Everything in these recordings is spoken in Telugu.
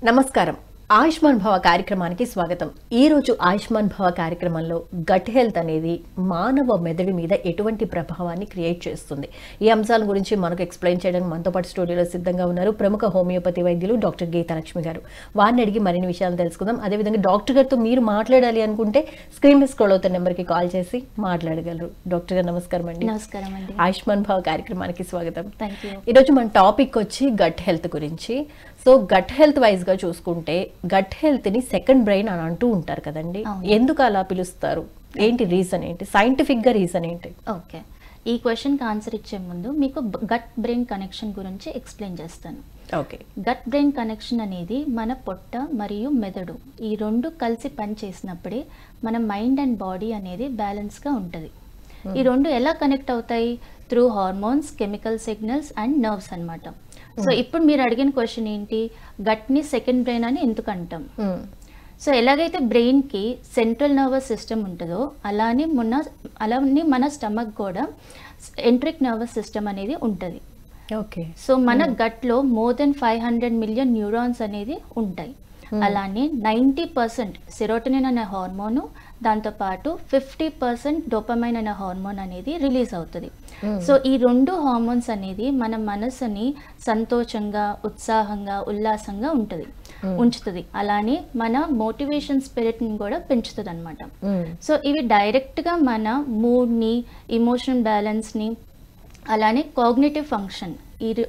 నమస్కారం. ఆయుష్మాన్ భవ కార్యక్రమానికి స్వాగతం. ఈ రోజు ఆయుష్మాన్ భవ కార్యక్రమంలో గట్ హెల్త్ అనేది మానవ మెదడు మీద ఎటువంటి ప్రభావాన్ని క్రియేట్ చేస్తుంది, ఈ అంశాల గురించి మనకు ఎక్స్ప్లెయిన్ చేయడానికి మనతో పాటు స్టూడియోలో సిద్ధంగా ఉన్నారు ప్రముఖ హోమియోపతి వైద్యులు డాక్టర్ గీతాలక్ష్మి గారు. వారిని అడిగి మరిన్ని విషయాలు తెలుసుకుందాం. అదేవిధంగా డాక్టర్ గారితో మీరు మాట్లాడాలి అనుకుంటే స్క్రీన్ మీద స్క్రోల్ అవుతున్న నెంబర్కి కాల్ చేసి మాట్లాడగలరు. డాక్టర్ గారు నమస్కారం అండి. నమస్కారం అండి. ఆయుష్మాన్ భవ కార్యక్రమానికి స్వాగతం. Thank you. ఈరోజు మన టాపిక్ వచ్చి గట్ హెల్త్ గురించి. సో గట్ హెల్త్ వైజ్గా చూసుకుంటే గట్ హెల్త్ని సెకండ్ బ్రెయిన్ అని అంటూ ఉంటారు కదండి, ఎందుకు అలా పిలుస్తారు? ఏంటి రీజన్, ఏంటి సైంటిఫిక్గా రీజన్ ఏంటి? ఓకే, ఈ క్వశ్చన్కి ఆన్సర్ ఇచ్చే ముందు మీకు గట్ బ్రెయిన్ కనెక్షన్ గురించి ఎక్స్ప్లెయిన్ చేస్తాను. ఓకే. గట్ బ్రెయిన్ కనెక్షన్ అనేది మన పొట్ట మరియు మెదడు ఈ రెండు కలిసి పనిచేసినప్పుడే మన మైండ్ అండ్ బాడీ అనేది బ్యాలెన్స్గా ఉంటుంది. ఈ రెండు ఎలా కనెక్ట్ అవుతాయి? Through hormones, chemical signals and nerves అన్నమాట. సో ఇప్పుడు మీరు అడిగిన క్వశ్చన్ ఏంటి, గట్ని సెకండ్ బ్రెయిన్ అని ఎందుకు అంటాం? సో ఎలాగైతే బ్రెయిన్కి సెంట్రల్ నర్వస్ సిస్టమ్ ఉంటుందో అలానే మన స్టమక్ కూడా ఎంట్రిక్ నర్వస్ సిస్టమ్ అనేది ఉంటుంది. ఓకే. సో మన గట్లో మోర్ దెన్ 500 మిలియన్ న్యూరాన్స్ అనేది ఉంటాయి. అలానే 90% సెరోటోనిన్ అనే హార్మోను, దాంతోపాటు 50% డోపమైన్ అనే హార్మోన్ అనేది రిలీజ్ అవుతుంది. సో ఈ రెండు హార్మోన్స్ అనేది మన మనసుని సంతోషంగా, ఉత్సాహంగా, ఉల్లాసంగా ఉంచుతుంది. అలానే మన మోటివేషన్ స్పిరిట్ని కూడా పెంచుతుంది అనమాట. సో ఇవి డైరెక్ట్గా మన మూడ్ని, ఇమోషనల్ బ్యాలెన్స్ని, అలానే కాగ్నిటివ్ ఫంక్షన్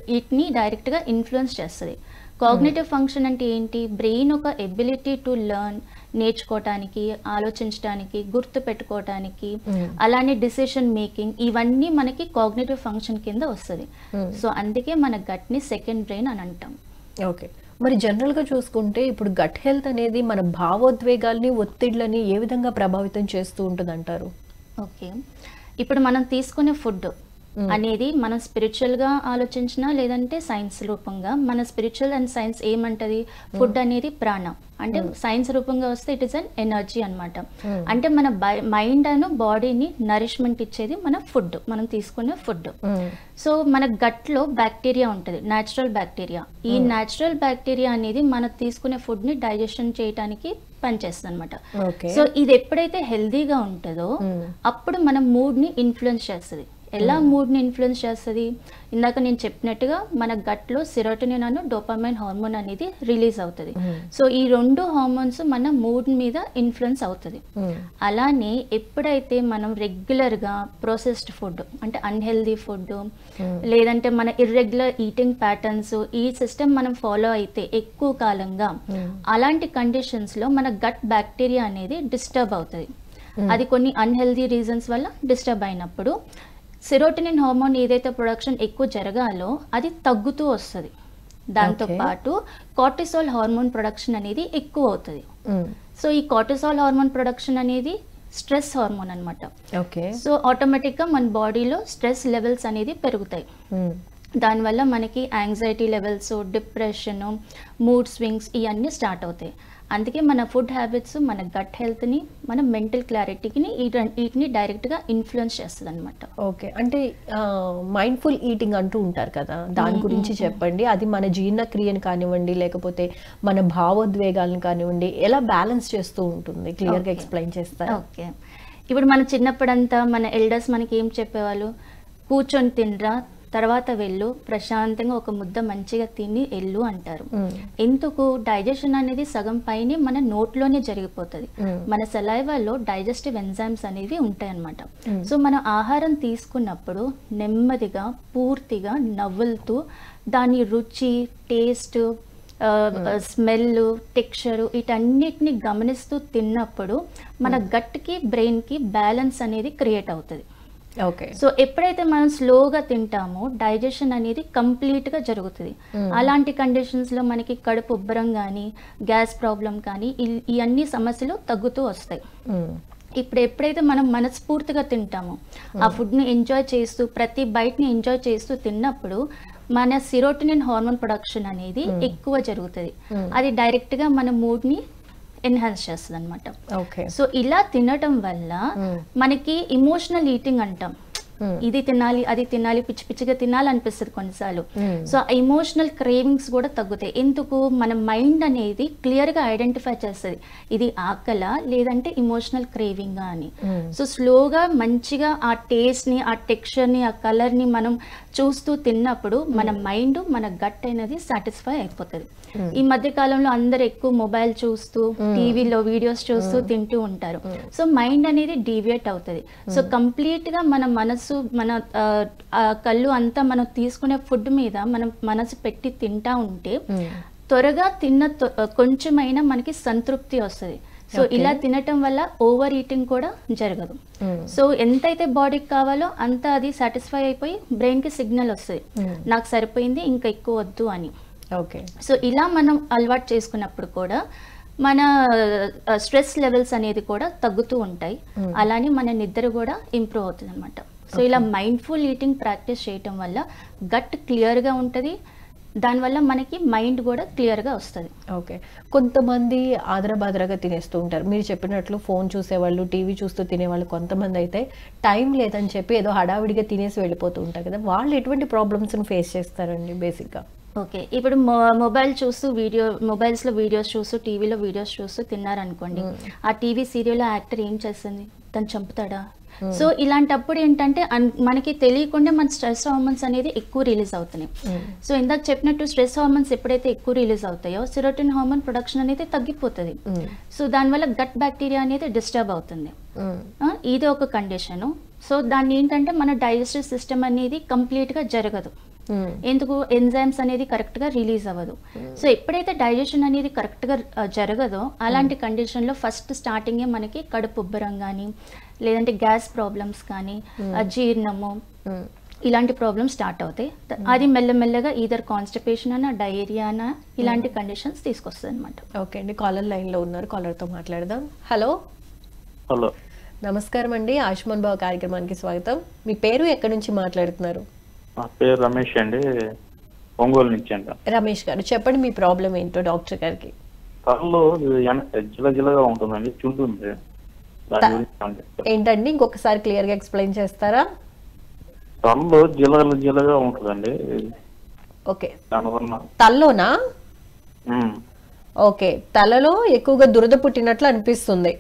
వీటిని డైరెక్ట్గా ఇన్ఫ్లుయెన్స్ చేస్తుంది. కాగ్నిటివ్ ఫంక్షన్ అంటే ఏంటి? బ్రెయిన్ ఒక ఎబిలిటీ టు లెర్న్, నేర్చుకోవటానికి, ఆలోచించడానికి, గుర్తు పెట్టుకోవటానికి, అలానే డిసిషన్ మేకింగ్, ఇవన్నీ మనకి కాగ్నిటివ్ ఫంక్షన్ కింద వస్తుంది. సో అందుకే మన గట్ని సెకండ్ బ్రెయిన్ అని అంటాం. ఓకే. మరి జనరల్గా చూసుకుంటే ఇప్పుడు గట్ హెల్త్ అనేది మన భావోద్వేగాల్ని, ఒత్తిళ్లని ఏ విధంగా ప్రభావితం చేస్తూ ఉంటుంది అంటారు? ఓకే, ఇప్పుడు మనం తీసుకునే ఫుడ్ అనేది మనం స్పిరిచువల్గా ఆలోచించినా లేదంటే సైన్స్ రూపంగా, మన స్పిరిచువల్ అండ్ సైన్స్ ఏమంటది? ఫుడ్ అనేది ప్రాణం. అంటే సైన్స్ రూపంగా వస్తే ఇట్ ఈస్ అన్ ఎనర్జీ అనమాట. అంటే మన మైండ్ అను బాడీని నరిష్మెంట్ ఇచ్చేది మన ఫుడ్, మనం తీసుకునే ఫుడ్. సో మన గట్లో బ్యాక్టీరియా ఉంటుంది, న్యాచురల్ బ్యాక్టీరియా. ఈ న్యాచురల్ బ్యాక్టీరియా అనేది మనం తీసుకునే ఫుడ్ని డైజెషన్ చేయడానికి పనిచేస్తుంది అనమాట. సో ఇది ఎప్పుడైతే హెల్దీగా ఉంటుందో అప్పుడు మన మూడ్ని ఇన్ఫ్లుయెన్స్ చేస్తుంది. ఎలా మూడ్ని ఇన్ఫ్లుయెన్స్ చేస్తుంది? ఇందాక నేను చెప్పినట్టుగా మన గట్లో సెరోటోనిన్ అను డోపమైన్ హార్మోన్ అనేది రిలీజ్ అవుతుంది. సో ఈ రెండు హార్మోన్స్ మన మూడ్ మీద ఇన్ఫ్లుయెన్స్ అవుతుంది. అలానే ఎప్పుడైతే మనం రెగ్యులర్గా ప్రాసెస్డ్ ఫుడ్ అంటే అన్హెల్దీ ఫుడ్, లేదంటే మన ఇర్రెగ్యులర్ ఈటింగ్ ప్యాటర్న్స్, ఈ సిస్టమ్ మనం ఫాలో అయితే ఎక్కువ కాలంగా, అలాంటి కండిషన్స్లో మన గట్ బ్యాక్టీరియా అనేది డిస్టర్బ్ అవుతుంది. అది కొన్ని అన్హెల్దీ రీజన్స్ వల్ల డిస్టర్బ్ అయినప్పుడు సెరోటోనిన్ హార్మోన్ ఏదైతే ప్రొడక్షన్ ఎక్కువ జరగాలో అది తగ్గుతూ వస్తుంది. దాంతోపాటు కార్టిసాల్ హార్మోన్ ప్రొడక్షన్ అనేది ఎక్కువ అవుతుంది. సో ఈ కార్టిసాల్ హార్మోన్ ప్రొడక్షన్ అనేది స్ట్రెస్ హార్మోన్ అనమాట. సో ఆటోమేటిక్గా మన బాడీలో స్ట్రెస్ లెవెల్స్ అనేది పెరుగుతాయి. దానివల్ల మనకి anxiety levels, depression, mood swings ఇవన్నీ స్టార్ట్ అవుతాయి. అందుకే మన ఫుడ్ హ్యాబిట్స్ మన గట్ హెల్త్ని, మన మెంటల్ క్లారిటీని వీటిని డైరెక్ట్గా ఇన్ఫ్లుయెన్స్ చేస్తుంది అనమాట. ఓకే. అంటే మైండ్ఫుల్ ఈటింగ్ అంటూ ఉంటారు కదా, దాని గురించి చెప్పండి. అది మన జీర్ణక్రియని కానివ్వండి, లేకపోతే మన భావోద్వేగాలను కానివ్వండి, ఎలా బ్యాలెన్స్ చేస్తూ ఉంటుంది? క్లియర్గా ఎక్స్ప్లెయిన్ చేస్తారు? ఓకే. ఇప్పుడు మన చిన్నప్పుడంతా మన ఎల్డర్స్ మనకి ఏం చెప్పేవాళ్ళు? కూర్చొని తినరా, తర్వాత వెళ్ళు, ప్రశాంతంగా ఒక ముద్ద మంచిగా తిని ఎల్లు అంటారు. ఎందుకు? డైజెషన్ అనేది సగం పైనే మన నోట్లోనే జరిగిపోతుంది. మన సలైవాలో డైజెస్టివ్ ఎంజైమ్స్ అనేవి ఉంటాయి అన్నమాట. సో మనం ఆహారం తీసుకున్నప్పుడు నెమ్మదిగా, పూర్తిగా నవ్వులుతూ దాని రుచి, టేస్ట్, స్మెల్, టెక్స్చర్ వీటన్నిటిని గమనిస్తూ తిన్నప్పుడు మన గట్కి, బ్రెయిన్కి బ్యాలెన్స్ అనేది క్రియేట్ అవుతుంది. ఓకే. సో ఎప్పుడైతే మనం స్లోగా తింటామో డైజెషన్ అనేది కంప్లీట్గా జరుగుతుంది. అలాంటి కండిషన్స్లో మనకి కడుపు ఉబ్బరం కానీ, గ్యాస్ ప్రాబ్లం కానీ ఇవన్నీ సమస్యలు తగ్గుతూ వస్తాయి. ఇప్పుడు ఎప్పుడైతే మనం మనస్ఫూర్తిగా తింటామో, ఆ ఫుడ్ని ఎంజాయ్ చేస్తూ, ప్రతి బైట్ని ఎంజాయ్ చేస్తూ తిన్నప్పుడు మన సెరోటోనిన్ హార్మోన్ ప్రొడక్షన్ అనేది ఎక్కువ జరుగుతుంది. అది డైరెక్ట్గా మన మూడ్ని ఎన్హాన్స్ చేస్తుంది అనమాట. సో ఇలా తినటం వల్ల మనకి ఇమోషనల్ ఈటింగ్ అంటాం. ఇది తినాలి అది తినాలి పిచ్చి పిచ్చిగా తినాలి అనిపిస్తుంది కొన్నిసార్లు. సో ఎమోషనల్ క్రేవింగ్స్ కూడా తగ్గుతాయి. ఎందుకు, మన మైండ్ అనేది క్లియర్గా ఐడెంటిఫై చేస్తుంది ఇది ఆకలా లేదంటే ఇమోషనల్ క్రేవింగా అని. సో స్లోగా మంచిగా ఆ టేస్ట్ని, ఆ టెక్స్చర్ని, ఆ కలర్ని మనం చూస్తూ తిన్నప్పుడు మన మైండ్, మన గట్ అనేది సాటిస్ఫై అయిపోతుంది. ఈ మధ్య కాలంలో అందరు ఎక్కువ మొబైల్ చూస్తూ టీవీలో వీడియోస్ చూస్తూ తింటూ ఉంటారు. సో మైండ్ అనేది డీవియేట్ అవుతుంది. సో కంప్లీట్ గా మన మనసు, మన కళ్ళు అంతా మనం తీసుకునే ఫుడ్ మీద మనం మనసు పెట్టి తింటా ఉంటే త్వరగా తిన్న కొంచెమైనా మనకి సంతృప్తి వస్తుంది. సో ఇలా తినటం వల్ల ఓవర్ ఈటింగ్ కూడా జరగదు. సో ఎంతైతే బాడీకి కావాలో అంత అది సాటిస్ఫై అయిపోయి బ్రెయిన్ కి సిగ్నల్ వస్తుంది, నాకు సరిపోయింది ఇంకా ఎక్కువ వద్దు అని. ఓకే. సో ఇలా మనం అలవాటు చేసుకున్నప్పుడు కూడా మన స్ట్రెస్ లెవెల్స్ అనేది కూడా తగ్గుతూ ఉంటాయి. అలానే మన నిద్ర కూడా ఇంప్రూవ్ అవుతుంది అనమాట. సో ఇలా మైండ్ఫుల్ ఈటింగ్ ప్రాక్టీస్ చేయటం వల్ల గట్ క్లియర్గా ఉంటుంది, దానివల్ల మనకి మైండ్ కూడా క్లియర్గా వస్తుంది. ఓకే. కొంతమంది ఆదరబాదరగా తినేస్తూ ఉంటారు. మీరు చెప్పినట్లు ఫోన్ చూసేవాళ్ళు, టీవీ చూస్తూ తినేవాళ్ళు. కొంతమంది అయితే టైం లేదని చెప్పి ఏదో హడావిడిగా తినేసి వెళ్ళిపోతూ ఉంటారు కదా, వాళ్ళు ఎటువంటి ప్రాబ్లమ్స్ని ఫేస్ చేస్తారండి బేసిక్గా? ఓకే, ఇప్పుడు మొబైల్ చూస్తూ మొబైల్స్లో వీడియోస్ చూస్తూ టీవీలో వీడియోస్ చూస్తూ తిన్నారనుకోండి, ఆ టీవీ సీరియల్లో యాక్టర్ ఏం చేస్తుంది, తను చంపుతాడా? సో ఇలాంటప్పుడు ఏంటంటే మనకి తెలియకుండా మన స్ట్రెస్ హార్మోన్స్ అనేది ఎక్కువ రిలీజ్ అవుతున్నాయి. సో ఇందాక చెప్పినట్టు స్ట్రెస్ హార్మోన్స్ ఎప్పుడైతే ఎక్కువ రిలీజ్ అవుతాయో సెరోటోనిన్ హార్మోన్ ప్రొడక్షన్ అనేది తగ్గిపోతుంది. సో దానివల్ల గట్ బ్యాక్టీరియా అనేది డిస్టర్బ్ అవుతుంది. ఇది ఒక కండిషను. సో దాన్ని ఏంటంటే మన డైజెస్టివ్ సిస్టమ్ అనేది కంప్లీట్గా జరగదు. ఎందుకు, ఎంజైమ్స్ అనేది కరెక్ట్గా రిలీజ్ అవ్వదు. సో ఎప్పుడైతే డైజెషన్ అనేది కరెక్ట్గా జరగదో అలాంటి కండిషన్లో ఫస్ట్ స్టార్టింగే మనకి కడుపు ఉబ్బరం కానీ లేదంటే గ్యాస్ ప్రాబ్లమ్స్ కానీ అజీర్ణము ఇలాంటి ప్రాబ్లమ్స్ స్టార్ట్ అవుతాయి. అది మెల్లమెల్లగా ఈదర్ కాన్స్టిపేషన్ అన్న, డయేరియా అన్న ఇలాంటి కండిషన్స్ తీసుకొస్తుంది అనమాట. ఓకే అండి, కాలర్ లైన్లో ఉన్నారు, కాలర్తో మాట్లాడదాం. హలో. హలో, నమస్కారం అండి, ఆయుష్మాన్ భవ కార్యక్రమానికి స్వాగతం. మీ పేరు, ఎక్కడి నుంచి మాట్లాడుతున్నారు? నా పేరు రమేష్ అండి, ఒంగోలు నుంచి అంట. రమేష్ గారు, చెప్పండి మీ ప్రాబ్లం ఏంటో డాక్టర్ గారికి. తలలో జిలజిలగా ఉంటుందండి, చుంటుంది. ఏంటండి, ఇంకొకసారి క్లియర్ గా ఎక్స్ప్లెయిన్ చేస్తారా? తలలో జిలగా ఉంటుందండి. ఓకే, దానివల్ల తల్లోనా? ఓకే, తలలో ఎక్కువగా దురద పుట్టినట్లు అనిపిస్తుంది.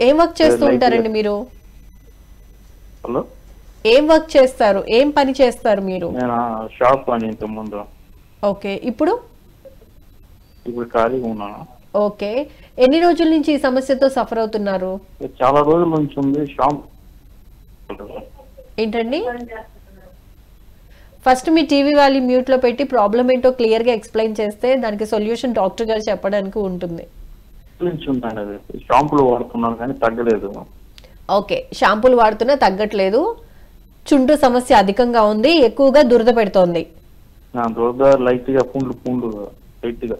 ఏం వర్క్ చేస్తూ ఉంటారండి మీరు? హలో, ఏం వర్క్ చేస్తారు, ఏం పని చేస్తారు మీరు? షాప్ పని ఇంత ముందు. ఓకే, ఇప్పుడు ఖాళీగా ఉన్నాను. ఓకే, ఎన్ని రోజుల నుంచి ఈ సమస్యతో సఫర్ అవుతున్నారు? చాలా రోజుల నుంచి ఉంది. షాప్ ఏంటండి? ఫస్ట్ మీ టీవీ వాల్యూ మ్యూట్ లో పెట్టి ప్రాబ్లం ఏంటో క్లియర్ గా ఎక్స్ప్లెయిన్ చేస్తే దానికి సొల్యూషన్ డాక్టర్ గారు చెప్పడానికి ఉంటుంది. షాంపూలు వాడుతున్నాను కానీ తగ్గలేదు. ఓకే, షాంపూలు వాడుతున్నా తగ్గట్లేదు, చుంటు సమస్య అధికంగా ఉంది, ఎక్కువగా దురద పెడుతోంది. దురద లైట్ గా, పుండ్లు లైట్ గా.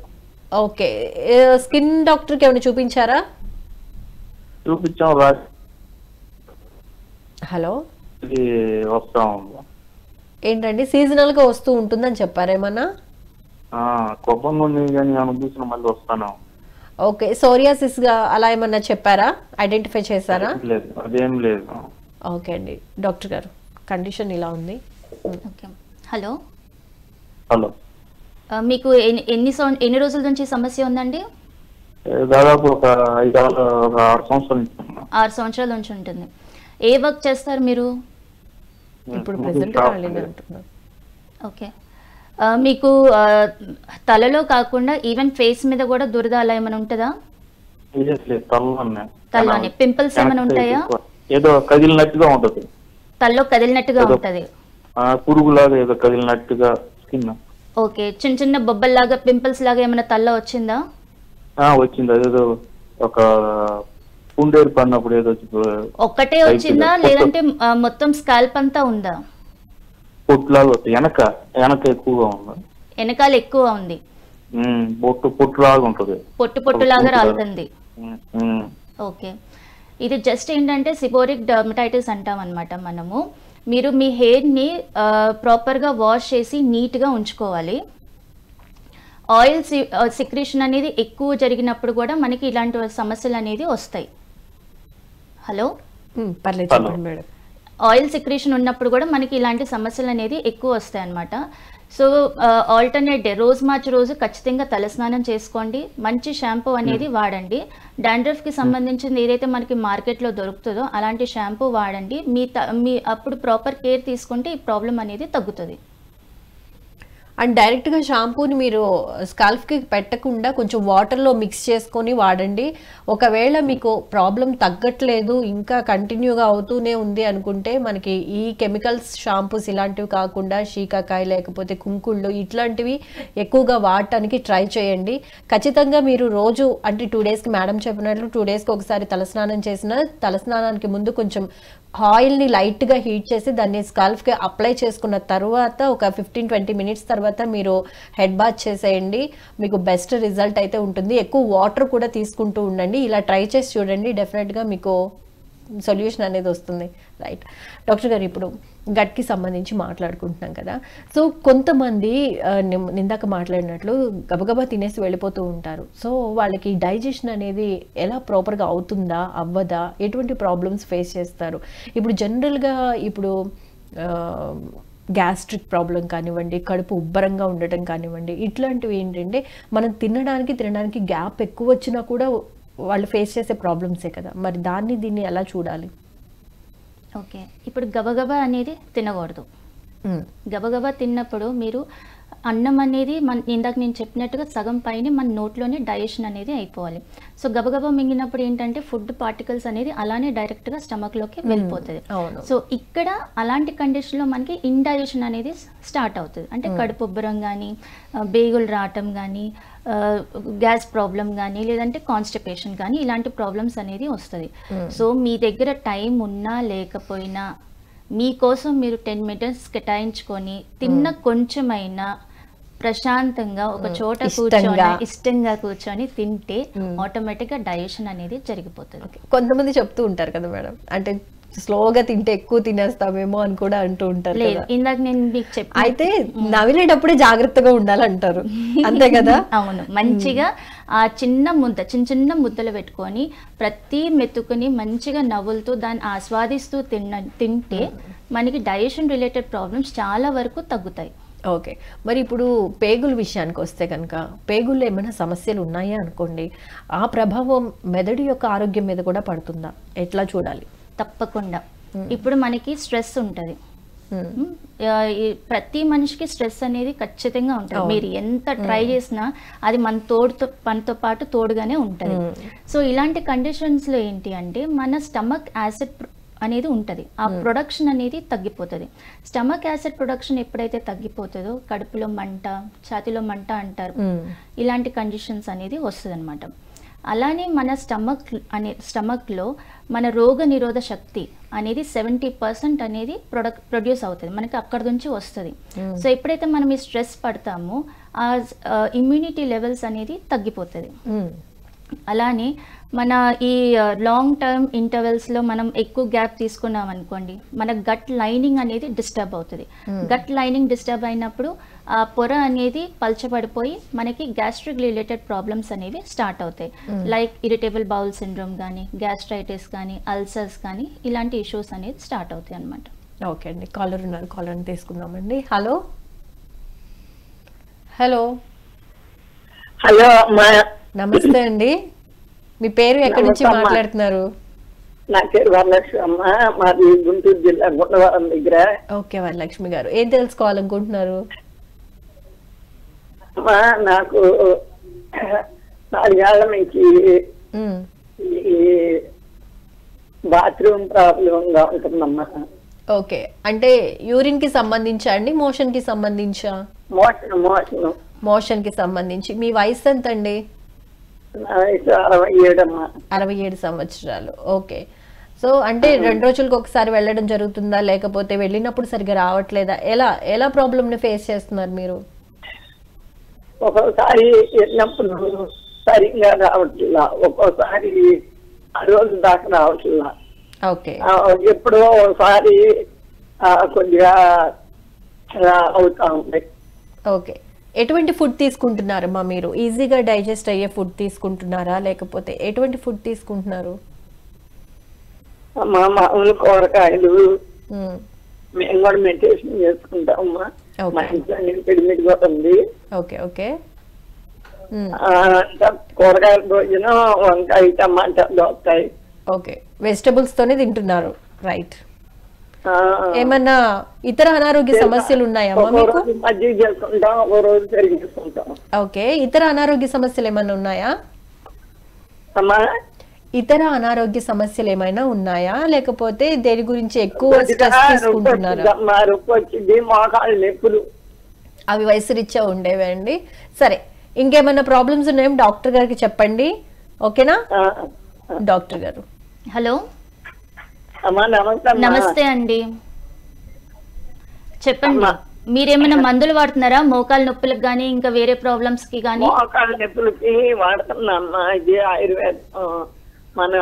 ఓకే, స్కిన్ డాక్టర్ కి ఏమైనా చూపించారా? చూపించాం. హలో, వస్తా ఉంది. ఏంటండి, సీజనల్ గా వస్తూ ఉంటుందని చెప్పారేమన్నా? కొబ్బరి నూనె కానీ చూసిన మళ్ళీ వస్తాను. ఓకే, సోరియాసిస్ గా అలా ఏమన్నా చెప్పారా, ఐడెంటిఫై చేశారా? లేదు, అదేం లేదు. ఓకే అండి, డాక్టర్ గారు కండిషన్ ఇలా ఉంది. Okay, hello. హలో, మీకు ఎన్ని రోజుల నుంచి సమస్య ఉందండి? దాదాపు ఒక 6 సంవత్సరాల నుంచి. 6 సంవత్సరాల నుంచి ఉంటుంది. ఏ వర్క్ చేస్తారు మీరు? ఇప్పుడు ప్రెసెంట్ అంటున్నారు. ఓకే, మీకు తలలో కాకుండా ఈవెన్ ఫేస్ మీద కూడా దురద అలా ఏమైనా ఉంటుందా? తలలోనే పింపుల్స్ ఏమైనా ఉంటాయా? ఏదో కదిలినట్టుగా ఉంటుంది, తలలో కదిలినట్టుగా ఉంటది, పురుగులాగా ఏదో కదిలినట్టుగా స్కిన్. ఓకే, చిన్న చిన్న బొబ్బల్లాగా పింపుల్స్ లాగా ఏమైనా తలలో వచ్చిందా? వచ్చింది, అదేదో ఒక పుండేరు పడినప్పుడు ఏదో ఒక్కటే వచ్చిందా లేదంటే మొత్తం స్కాల్ప్ అంతా ఉందా? పొట్టులాగా వెనక ఎక్కువగా ఉంది. వెనకాల ఎక్కువ ఉంది, పొట్టులాగా ఉంటుంది, పొట్టులాగా రాలుతుంది. ఓకే, ఇది జస్ట్ ఏంటంటే సిబోరిక్ డర్మటైటిస్ అంటాం అనమాట మనము. మీరు మీ హెయిర్ని ప్రాపర్గా వాష్ చేసి నీట్గా ఉంచుకోవాలి. ఆయిల్ సిక్రేషన్ అనేది ఎక్కువ జరిగినప్పుడు కూడా మనకి ఇలాంటి సమస్యలు అనేది వస్తాయి. హలో, పర్లేదు చెప్పండి మేడం. ఆయిల్ సెక్రేషన్ ఉన్నప్పుడు కూడా మనకి ఇలాంటి సమస్యలు అనేది ఎక్కువ వస్తాయి అన్నమాట. సో ఆల్టర్నేట్ డే, రోజు మార్చి రోజు ఖచ్చితంగా తలస్నానం చేసుకోండి, మంచి షాంపూ అనేది వాడండి. డాండ్రఫ్కి సంబంధించింది ఏదైతే మనకి మార్కెట్లో దొరుకుతుందో అలాంటి షాంపూ వాడండి. మీ అప్పుడు ప్రాపర్ కేర్ తీసుకుంటే ఈ ప్రాబ్లం అనేది తగ్గుతుంది. అండ్ డైరెక్ట్గా షాంపూని మీరు స్కాల్ఫ్కి పెట్టకుండా కొంచెం వాటర్లో మిక్స్ చేసుకొని వాడండి. ఒకవేళ మీకు ప్రాబ్లం తగ్గట్లేదు, ఇంకా కంటిన్యూగా అవుతూనే ఉంది అనుకుంటే మనకి ఈ కెమికల్స్ షాంపూస్ ఇలాంటివి కాకుండా శీకాకాయ లేకపోతే కుంకుళ్ళు ఇట్లాంటివి ఎక్కువగా వాడటానికి ట్రై చేయండి. ఖచ్చితంగా మీరు రోజు అంటే 2 డేస్కి మేడం చెప్పినట్లు 2 డేస్కి ఒకసారి తలస్నానం చేసిన తలస్నానానికి ముందు కొంచెం ఆయిల్ని లైట్గా హీట్ చేసి దాన్ని స్కాల్ఫ్కి అప్లై చేసుకున్న తర్వాత ఒక 15-20 మినిట్స్ తర్వాత మీరు హెడ్ బాత్ చేసేయండి. మీకు బెస్ట్ రిజల్ట్ అయితే ఉంటుంది. ఎక్కువ వాటర్ కూడా తీసుకుంటూ ఉండండి. ఇలా ట్రై చేసి చూడండి, డెఫినెట్గా మీకు సొల్యూషన్ అనేది వస్తుంది. రైట్ డాక్టర్ గారు, ఇప్పుడు గట్కి సంబంధించి మాట్లాడుకుంటున్నాం కదా. సో కొంతమంది ఇందాక మాట్లాడినట్లు గబగబా తినేసి వెళ్ళిపోతూ ఉంటారు. సో వాళ్ళకి డైజెషన్ అనేది ఎలా ప్రాపర్గా అవుతుందా అవ్వదా, ఎటువంటి ప్రాబ్లమ్స్ ఫేస్ చేస్తారు? ఇప్పుడు జనరల్గా ఇప్పుడు గ్యాస్ట్రిక్ ప్రాబ్లం కానివ్వండి, కడుపు ఉబ్బరంగా ఉండటం కానివ్వండి, ఇట్లాంటివి ఏంటంటే మనం తినడానికి గ్యాప్ ఎక్కువ వచ్చినా కూడా వాళ్ళు ఫేస్ చేసే ప్రాబ్లమ్సే కదా. మరి దీన్ని ఎలా చూడాలి? ఓకే, ఇప్పుడు గబగబా అనేది తినకూడదు. గబగబా తిన్నప్పుడు మీరు అన్నం అనేది ఇందాక నేను చెప్పినట్టుగా సగం పైన మన నోట్లోనే డైజెషన్ అనేది అయిపోవాలి. సో గబగబా మింగినప్పుడు ఏంటంటే ఫుడ్ పార్టికల్స్ అనేది అలానే డైరెక్ట్గా స్టమక్లోకి వెళ్ళిపోతుంది. సో ఇక్కడ అలాంటి కండిషన్లో మనకి ఇండైజెషన్ అనేది స్టార్ట్ అవుతుంది. అంటే కడుపు ఉబ్బరం కానీ, బేగులు రావటం కానీ, గ్యాస్ ప్రాబ్లం కానీ, లేదంటే కాన్స్టిపేషన్ కానీ, ఇలాంటి ప్రాబ్లమ్స్ అనేది వస్తుంది. సో మీ దగ్గర టైం ఉన్నా లేకపోయినా మీకోసం మీరు 10 మినిట్స్ కేటాయించుకొని తిన్న కొంచెమైనా ప్రశాంతంగా ఒక చోట కూర్చొని ఇష్టంగా కూర్చొని తింటే ఆటోమేటిక్గా డైజెషన్ అనేది జరిగిపోతుంది. కొంతమంది చెప్తూ ఉంటారు కదా మేడం, అంటే స్లోగా తింటే ఎక్కువ తినేస్తామేమో అని కూడా అంటూ ఉంటారు. లేదు, ఇందాక నేను మీకు చెప్పి అయితే నవిలేటప్పుడే జాగ్రత్తగా ఉండాలంటారు, అంతే కదా? అవును, మంచిగా ఆ చిన్న ముద్దలు పెట్టుకొని ప్రతి మెతుకుని మంచిగా నవ్వులుతూ దాన్ని ఆస్వాదిస్తూ తింటే మనకి డైజెషన్ రిలేటెడ్ ప్రాబ్లమ్స్ చాలా వరకు తగ్గుతాయి. ఓకే, మరి ఇప్పుడు పేగుల విషయానికి వస్తే కనుక పేగుల్లో ఏమైనా సమస్యలు ఉన్నాయా అనుకోండి, ఆ ప్రభావం మెదడు యొక్క ఆరోగ్యం మీద కూడా పడుతుందా? ఎట్లా చూడాలి? తప్పకుండా. ఇప్పుడు మనకి స్ట్రెస్ ఉంటుంది, ప్రతి మనిషికి స్ట్రెస్ అనేది ఖచ్చితంగా ఉంటుంది. మీరు ఎంత ట్రై చేసినా అది మనతో పాటు తోడుగానే ఉంటుంది. సో ఇలాంటి కండిషన్స్లో ఏంటి అంటే మన స్టమక్ యాసిడ్ అనేది ఉంటుంది, ఆ ప్రొడక్షన్ అనేది తగ్గిపోతుంది. స్టమక్ యాసిడ్ ప్రొడక్షన్ ఎప్పుడైతే తగ్గిపోతుందో కడుపులో మంట, ఛాతీలో మంట అంటారు, ఇలాంటి కండిషన్స్ అనేది వస్తుంది అనమాట. అలానే మన స్టమక్లో మన రోగ నిరోధ శక్తి అనేది 70% అనేది ప్రొడ్యూస్ అవుతుంది, మనకి అక్కడ నుంచి వస్తుంది. సో ఎప్పుడైతే మనం ఈ స్ట్రెస్ పడతామో ఆ ఇమ్యూనిటీ లెవెల్స్ అనేది తగ్గిపోతుంది. అలానే మన ఈ లాంగ్ టర్మ్ ఇంటర్వెల్స్లో మనం ఎక్కువ గ్యాప్ తీసుకున్నాం అనుకోండి, మన గట్ లైనింగ్ అనేది డిస్టర్బ్ అవుతుంది. గట్ లైనింగ్ డిస్టర్బ్ అయినప్పుడు ఆ పొర అనేది పల్చబడిపోయి మనకి గ్యాస్ట్రిక్ రిలేటెడ్ ప్రాబ్లమ్స్ అనేవి స్టార్ట్ అవుతాయి. లైక్ ఇరిటేబుల్ బౌల్ సిండ్రోమ్ కానీ, గ్యాస్ట్రైటిస్ కానీ, అల్సర్స్ కానీ, ఇలాంటి ఇష్యూస్ అనేది స్టార్ట్ అవుతాయి అన్నమాట. ఓకే అండి, కాలర్ ఉన్నారు, కాలర్ని తీసుకుందామండి. హలో హలో హలో, నమస్తే అండి, మీ పేరు ఎక్కడి నుంచి మాట్లాడుతున్నారు? నా పేరు వరలక్ష్మి అమ్మ, మాది గుంటూరు జిల్లా గుండవరం దగ్గర. ఓకే వరలక్ష్మి గారు, ఏం తెలుసుకోవాలనుకుంటున్నారు? అమ్మా, నాకు 4 ఏళ్ల నుంచి ఈ బాత్రూమ్ ప్రాబ్లంగా ఉంటుందమ్మా. ఓకే, అంటే యూరిన్ కి సంబంధించా అండి, మోషన్ కి సంబంధించా? మోషన్ కి సంబంధించి. మీ వయసు ఎంత అండి? 67 సంవత్సరాలు. ఓకే, సో అంటే 2 రోజులకు ఒకసారి వెళ్ళడం జరుగుతుందా, లేకపోతే వెళ్ళినప్పుడు సరిగ్గా రావట్లేదా? ఎలా ప్రాబ్లమ్ ని ఫేస్ చేస్తున్నారు మీరు? ఒక్కోసారి వెళ్ళినప్పుడు సరిగ్గా రావట్లా, ఒక్కోసారి 6 రోజుల దాకా రావట్లా. ఓకే, ఎప్పుడో ఒకసారి కొద్దిగా అవుతా ఉంది. ఓకే, ఎటువంటి ఫుడ్ తీసుకుంటున్నారమ్మా మీరు? ఈజీగా డైజెస్ట్ అయ్యే ఫుడ్ తీసుకుంటున్నారా, లేకపోతే ఎటువంటి ఫుడ్ తీసుకుంటున్నారు? మామూలు కూరగాయలు, మేము కూడా మెడిటేషన్ చేసుకుంటామమ్మా. Okay. మా ఇంట్లో పిడిమిడి కూడా ఉంది. Okay okay. ఇంకా కూరగాయల భోజనం, వంకాయ, టమాటా, దోసకాయ. ఓకే, వెజిటబుల్స్ తోనే తింటున్నారు, రైట్. ఏమన్నా ఇతర అనారోగ్య సమస్యలు ఉన్నాయమ్మా ఒక మీకు? రోజు మజ్జిగ చేసుకుంటాం, ఒక రోజు పెరుగు చేసుకుంటాం. ఓకే, ఇతర అనారోగ్య సమస్యలు ఏమైనా ఉన్నాయా? అమ్మా ఇతర అనారోగ్య సమస్యలు ఏమైనా ఉన్నాయా, లేకపోతే దేని గురించి ఎక్కువ స్ట్రెస్ తీసుకుంటున్నారా? రొప్పు వచ్చింది, మోకాళ్ళు నొప్పులు. అవి వయసు రీత్యా ఉండేవండి. సరే, ఇంకేమైనా ప్రాబ్లమ్స్ ఉన్నాయో డాక్టర్ గారికి చెప్పండి, ఓకేనా? డాక్టర్ గారు హలో, అమ్మా నమస్తే. నమస్తే అండి, చెప్పండి. మీరేమైనా మందులు వాడుతున్నారా మోకాలు నొప్పులకు కానీ ఇంకా వేరే ప్రాబ్లమ్స్ కి కానీ? మోకాళ్ళ నొప్పులకి వాడుతున్నా. ఇది ఆయుర్వేదం, మన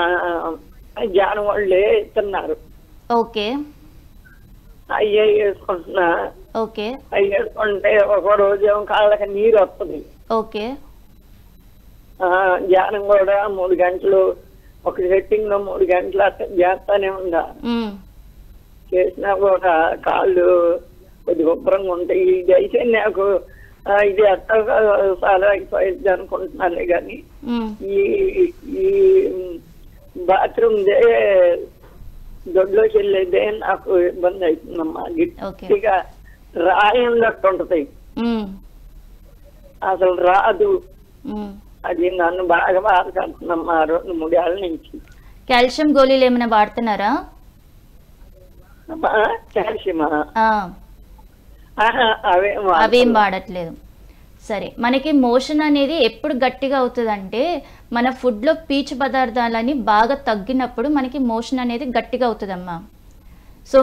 జాన వాళ్ళే ఇస్తున్నారు. ఓకే అయ్యే వేసుకుంటున్నా. ఓకే అవి వేసుకుంటే ఒక రోజు కాళ్ళకి నీరు వస్తుంది. ఓకే ధ్యానం కూడా 3 గంటలు, ఒక సెట్టింగ్ లో 3 గంటలు అట్లా చేస్తానే ఉందా. చేసినా కూడా కాళ్ళు కొద్దిగా ఉబ్బరంగా ఉంటాయి. ఇది అయితే నాకు ఇది అట్లా చాలా అయిపోయింది అనుకుంటున్నాను. కానీ ఈ ఈ బాత్రూమ్ దే దొడ్లోకి వెళ్ళేదే నాకు ఇబ్బంది అవుతుందమ్మా. గట్టిగా రాయందట్టు ఉంటది, అసలు రాదు. అది నన్ను బాగా బాధపడుతుందమ్మా 2-3 ఏళ్ళ నుంచి. కాల్షియం గోళీలు ఏమైనా వాడుతున్నారా? కాల్షియమా? అవేం వాడట్లేదు. సరే, మనకి మోషన్ అనేది ఎప్పుడు గట్టిగా అవుతుందంటే మన ఫుడ్లో పీచు పదార్థాలని బాగా తగ్గినప్పుడు మనకి మోషన్ అనేది గట్టిగా అవుతుందమ్మా. సో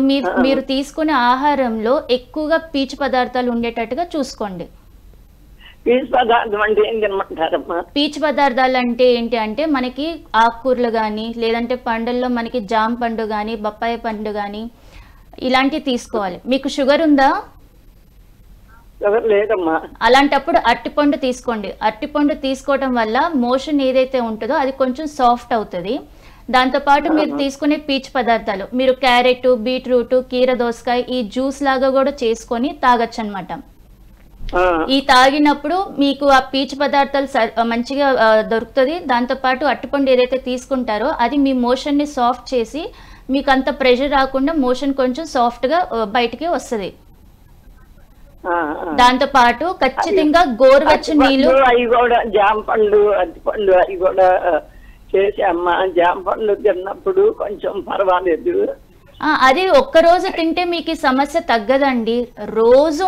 మీరు తీసుకునే ఆహారంలో ఎక్కువగా పీచు పదార్థాలు ఉండేటట్టుగా చూసుకోండి. పీచు పదార్థం అంటే ఏం తినమంటారమ్మా? పీచు పదార్థాలు అంటే ఏంటి అంటే మనకి ఆకుకూరలు కానీ, లేదంటే పండుల్లో మనకి జామ పండు కానీ, బొప్పాయి పండు కానీ ఇలాంటివి తీసుకోవాలి. మీకు షుగర్ ఉందా? లేదమ్మా. అలాంటప్పుడు అరటిపండు తీసుకోండి. అరటిపండు తీసుకోవడం వల్ల మోషన్ ఏదైతే ఉంటుందో అది కొంచెం సాఫ్ట్ అవుతుంది. దాంతోపాటు మీరు తీసుకునే పీచు పదార్థాలు, మీరు క్యారెట్, బీట్రూట్, కీర దోసకాయ ఈ జ్యూస్ లాగా కూడా చేసుకొని తాగొచ్చు అనమాట. ఈ తాగినప్పుడు మీకు ఆ పీచు పదార్థాలు మంచిగా దొరుకుతుంది. దాంతోపాటు అరటిపండు ఏదైతే తీసుకుంటారో అది మీ మోషన్ని సాఫ్ట్ చేసి మీకు అంత ప్రెషర్ రాకుండా మోషన్ కొంచెం సాఫ్ట్గా బయటికి వస్తుంది. దాంతో పాటు ఖచ్చితంగా గోరువెచ్చని నీళ్ళు, అవి కూడా జామ పండు, అరటిపండు అవి కూడా చేసి అమ్మ. జామ పండు తిన్నప్పుడు కొంచెం పర్వాలేదు. అది ఒక్కరోజు తింటే మీకు సమస్య తగ్గదండి. రోజు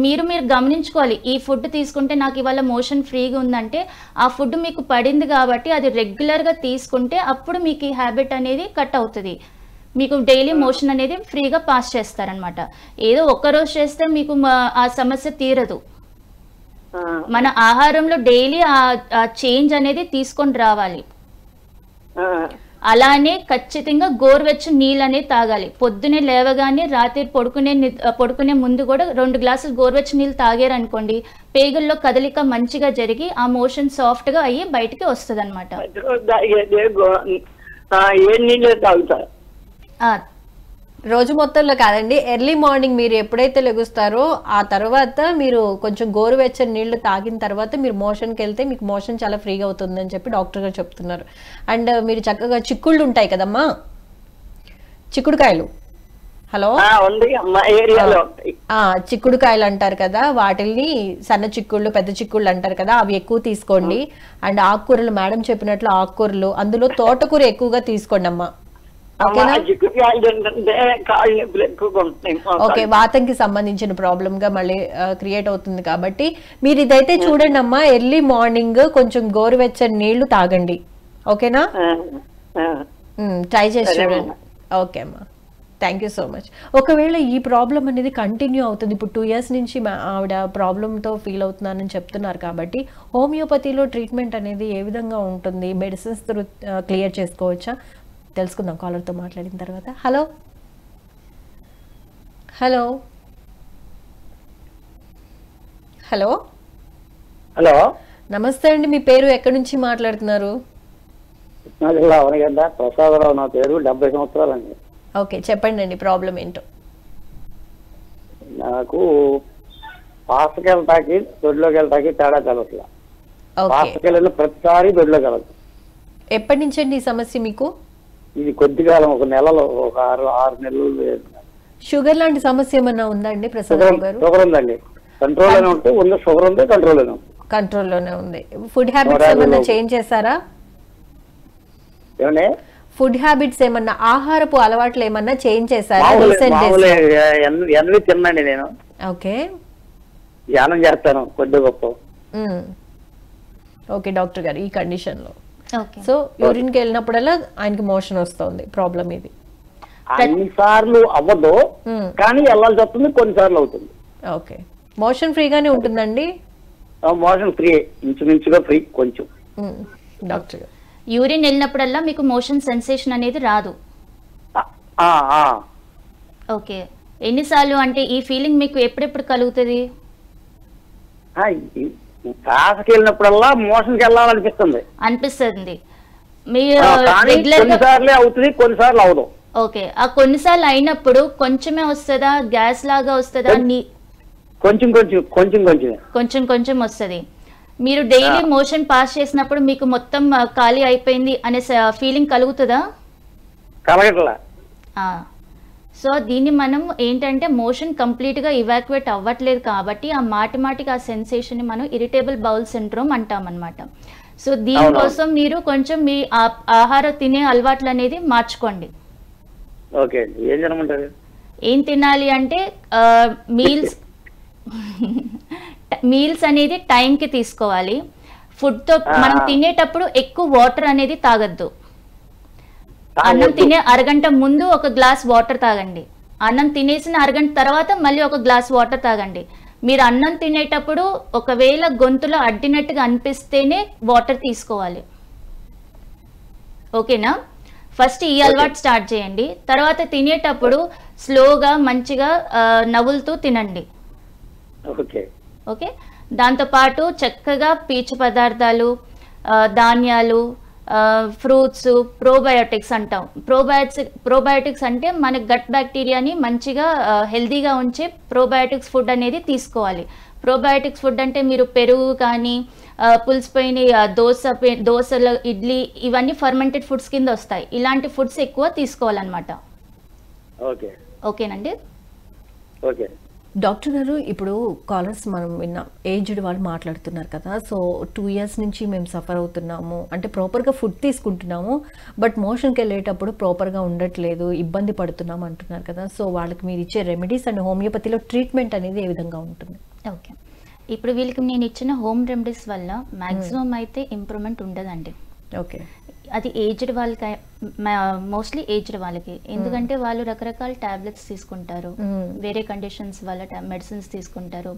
మీరు గమనించుకోవాలి, ఈ ఫుడ్ తీసుకుంటే నాకు ఇవాళ మోషన్ ఫ్రీగా ఉందంటే ఆ ఫుడ్ మీకు పడింది కాబట్టి అది రెగ్యులర్గా తీసుకుంటే అప్పుడు మీకు ఈ హ్యాబిట్ అనేది కట్ అవుతుంది. మీకు డైలీ మోషన్ అనేది ఫ్రీగా పాస్ చేస్తారనమాట. ఏదో ఒక్కరోజు చేస్తే మీకు ఆ సమస్య తీరదు. మన ఆహారంలో డైలీ ఆ చేంజ్ అనేది తీసుకొని రావాలి. అలానే ఖచ్చితంగా గోరువెచ్చని నీళ్ళు అనేది తాగాలి. పొద్దునే లేవగానే రాత్రి పడుకునే ముందు కూడా 2 గ్లాసులు గోరువెచ్చని నీళ్ళు తాగారనుకోండి, పేగుల్లో కదలిక మంచిగా జరిగి ఆ మోషన్ సాఫ్ట్గా అయ్యి బయటికి వస్తుంది అనమాట. రోజు మొత్తంలో కాదండి, ఎర్లీ మార్నింగ్ మీరు ఎప్పుడైతే లెగుస్తారో ఆ తర్వాత మీరు కొంచెం గోరువెచ్చని నీళ్లు తాగిన తర్వాత మీరు మోషన్కి వెళ్తే మీకు మోషన్ చాలా ఫ్రీగా అవుతుందని చెప్పి డాక్టర్ గారు చెప్తున్నారు. అండ్ మీరు చక్కగా చిక్కుళ్ళు ఉంటాయి కదమ్మా, చిక్కుడుకాయలు, హలో, చిక్కుడుకాయలు అంటారు కదా, వాటిల్ని సన్న చిక్కుళ్ళు, పెద్ద చిక్కుళ్ళు అంటారు కదా, అవి ఎక్కువ తీసుకోండి. అండ్ ఆకుకూరలు మేడం చెప్పినట్లు ఆకుకూరలు, అందులో తోటకూర ఎక్కువగా తీసుకోండి అమ్మా. ఓకే, వాతంకి సంబంధించిన ప్రాబ్లమ్ గా మళ్ళీ క్రియేట్ అవుతుంది కాబట్టి మీరు ఇదైతే చూడండి అమ్మా, ఎర్లీ మార్నింగ్ కొంచెం గోరువెచ్చని నీళ్లు తాగండి, ఓకేనా? ట్రై చేసి చూడండి. ఓకే అమ్మా, థ్యాంక్ యూ సో మచ్. ఒకవేళ ఈ ప్రాబ్లం అనేది కంటిన్యూ అవుతుంది, ఇప్పుడు 2 years నుంచి ఆవిడ ప్రాబ్లంతో ఫీల్ అవుతున్నానని చెప్తున్నారు కాబట్టి హోమియోపతిలో ట్రీట్మెంట్ అనేది ఏ విధంగా ఉంటుంది, మెడిసిన్స్ క్లియర్ చేసుకోవచ్చా తెలుసుకుందాం కాలర్తో మాట్లాడిన తర్వాత. హలో హలో హలో హలో, నమస్తే అండి, మీ పేరు ఎక్కడి నుంచి మాట్లాడుతున్నారు? కృష్ణా జిల్లా అవనగడ్డ ప్రసాదరావు నా పేరు. 70 సంవత్సరాలండి. ఓకే, చెప్పండి అండి ప్రాబ్లం ఏంటో. నాకు పాస్కి వెళ్తాకి దొడ్లోకి వెళ్తాకి తేడా కలగట్లా. ఓకే, పాస్కి వెళ్ళిన ప్రతిసారి దొడ్లో కలదు. ఎప్పటి నుంచి అండి ఈ సమస్య మీకు? ఇది కొద్ది కాలం, ఒక నెలలో, ఒక 6 నెలలు. షుగర్ లాంటి సమస్య ఏమన్నా ఉందండి ప్రసాద్ రావు గారు? షుగర్ ఉందండి, కంట్రోల్లోనే ఉంటే ఉంది. షుగర్ ఉంది, కంట్రోల్లోనే ఉంది. కంట్రోల్లోనే ఉంది. ఫుడ్ హ్యాబిట్స్ ఏమన్నా చేంజ్ చేశారా? ఏమండి? ఫుడ్ హ్యాబిట్స్ ఏమన్నా, ఆహారపు అలవాట్లు ఏమన్నా చేంజ్ చేశారా మామూలే రీసెంట్ మామూలే. డేస్? ఎన్వి తిన్నాండి నేను. ఓకే, ధ్యానం చేస్తాను కొద్ది గొప్ప. ఓకే డాక్టర్ గారు, ఈ కండిషన్ లో ఓకే. సో యూరిన్కి వెళ్ళినప్పుడల్లా ఆయనకి మోషన్ వస్తుంది, ప్రాబ్లం ఇది. అన్ని సార్లు అవ్వదు, కానీ వెళ్ళాల్సి వస్తుంది, కొన్నిసార్లు అవుతుంది. ఓకే, మోషన్ ఫ్రీగానే ఉంటుందండి? మోషన్ ఫ్రీ, ఇంచుమించుగా ఫ్రీ కొంచెం. డాక్టర్ గారు, యూరిన్ వెళ్ళినప్పుడల్లా మీకు మోషన్ సెన్సేషన్ అనేది రాదు. ఆ, ఆ. ఓకే, ఎన్నిసార్లు అంటే ఈ ఫీలింగ్ మీకు ఎప్పుడెప్పుడు కలుగుతుంది? కాసకి వెళ్ళినప్పుడల్లా మోషన్కి వెళ్ళాలనిపిస్తుంది. అనిపిస్తుంది. మీరు కానీ రెగ్యులర్ గా కొన్నిసార్లు అవుతుంది, కొన్నిసార్లు అవదు. ఓకే, ఆ కొన్నిసార్లు అయినప్పుడు కొంచెమే వస్తుందా, గ్యాస్ లాగా వస్తుందా? కొంచెం కొంచెం కొంచెం కొంచెం కొంచెం కొంచెం వస్తుంది. మీరు డైలీ మోషన్ పాస్ చేసినప్పుడు మీకు మొత్తం ఖాళీ అయిపోయింది అనే ఫీలింగ్ కలుగుతుందా? కలగట్లా. సో దీన్ని మనం ఏంటంటే మోషన్ కంప్లీట్గా ఇవాక్యువేట్ అవ్వట్లేదు కాబట్టి ఆ మాటికి ఆ సెన్సేషన్ మనం ఇరిటేబుల్ బౌల్ సిండ్రోమ్ అంటాం అనమాట. సో దీనికోసం మీరు కొంచెం మీ ఆహార తినే అలవాట్లు అనేది మార్చుకోండి. ఓకే, ఏం తినమంటారు? ఏం తినాలి అంటే మీల్స్ అనేది టైంకి తీసుకోవాలి. ఫుడ్తో మనం తినేటప్పుడు ఎక్కువ వాటర్ అనేది తాగద్దు. అన్నం తినే అరగంట ముందు ఒక గ్లాస్ వాటర్ తాగండి. అన్నం తినేసిన అరగంట తర్వాత మళ్ళీ ఒక గ్లాస్ వాటర్ తాగండి. మీరు అన్నం తినేటప్పుడు ఒకవేళ గొంతులో అడ్డినట్టుగా అనిపిస్తేనే వాటర్ తీసుకోవాలి. ఓకేనా? ఫస్ట్ ఈ అలవాటు స్టార్ట్ చేయండి. తర్వాత తినేటప్పుడు స్లోగా మంచిగా నవ్వులుతూ తినండి. ఓకే, దాంతోపాటు చక్కగా పీచు పదార్థాలు, ధాన్యాలు, ఫ్రూట్స్, ప్రోబయోటిక్స్ అంటాం. ప్రోబయోటిక్స్ అంటే మన గట్ బ్యాక్టీరియాని మంచిగా హెల్దీగా ఉంచే ప్రోబయోటిక్స్ ఫుడ్ అనేది తీసుకోవాలి. ప్రోబయోటిక్స్ ఫుడ్ అంటే మీరు పెరుగు కానీ పులిసిపోయిన దోశలు, ఇడ్లీ ఇవన్నీ ఫర్మెంటెడ్ ఫుడ్స్ కింద వస్తాయి. ఇలాంటి ఫుడ్స్ ఎక్కువ తీసుకోవాలన్నమాట. ఓకేనండి? ఓకే డాక్టర్ గారు, ఇప్పుడు కాలర్స్ మనం విన్నాం, ఏజ్డ్ వాళ్ళు మాట్లాడుతున్నారు కదా. సో 2 years నుంచి మేము సఫర్ అవుతున్నాము, అంటే ప్రాపర్గా ఫుడ్ తీసుకుంటున్నాము బట్ మోషన్కి వెళ్ళేటప్పుడు ప్రాపర్గా ఉండట్లేదు, ఇబ్బంది పడుతున్నాము అంటున్నారు కదా. సో వాళ్ళకి మీరు ఇచ్చే రెమెడీస్ అండ్ హోమియోపతిలో ట్రీట్మెంట్ అనేది ఏ విధంగా ఉంటుంది? ఓకే, ఇప్పుడు వీళ్ళకి నేను ఇచ్చిన హోమ్ రెమెడీస్ వల్ల మ్యాక్సిమం అయితే ఇంప్రూవ్మెంట్ ఉండదండి. ఓకే, అది ఏజ్డ్ వాళ్ళకి, మోస్ట్లీ ఏజ్డ్ వాళ్ళకి. ఎందుకంటే వాళ్ళు రకరకాల టాబ్లెట్స్ తీసుకుంటారు, వేరే కండిషన్స్ వల్ల మెడిసిన్స్ తీసుకుంటారు.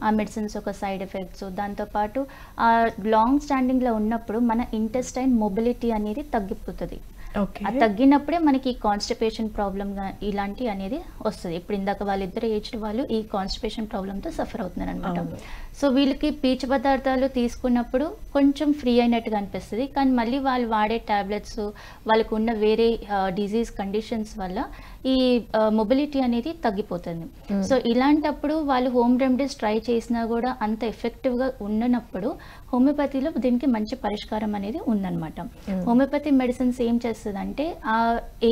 ఆ మెడిసిన్స్ ఒక సైడ్ ఎఫెక్ట్స్, దాంతోపాటు ఆ లాంగ్ స్టాండింగ్లో ఉన్నప్పుడు మన ఇంటెస్టైన్ మొబిలిటీ అనేది తగ్గిపోతుంది. అది తగ్గినప్పుడే మనకి ఈ కాన్స్టిపేషన్ ప్రాబ్లమ్ ఇలాంటి అనేది వస్తుంది. ఇప్పుడు ఇందాక వాళ్ళిద్దరు ఏజ్డ్ వాళ్ళు ఈ కాన్స్టిపేషన్ ప్రాబ్లంతో సఫర్ అవుతున్నారు అనమాట. సో వీళ్ళకి పీచు పదార్థాలు తీసుకున్నప్పుడు కొంచెం ఫ్రీ అయినట్టుగా అనిపిస్తుంది, కానీ మళ్ళీ వాళ్ళు వాడే టాబ్లెట్స్, వాళ్ళకు ఉన్న వేరే డిజీజ్ కండిషన్స్ వల్ల ఈ మొబిలిటీ అనేది తగ్గిపోతుంది. సో ఇలాంటప్పుడు వాళ్ళు హోమ్ రెమెడీస్ ట్రై చేసినా కూడా అంత ఎఫెక్టివ్గా ఉండనప్పుడు హోమియోపతిలో దీనికి మంచి పరిష్కారం అనేది ఉందన్నమాట. హోమియోపతి మెడిసిన్స్ ఏం చేస్తుందంటే ఆ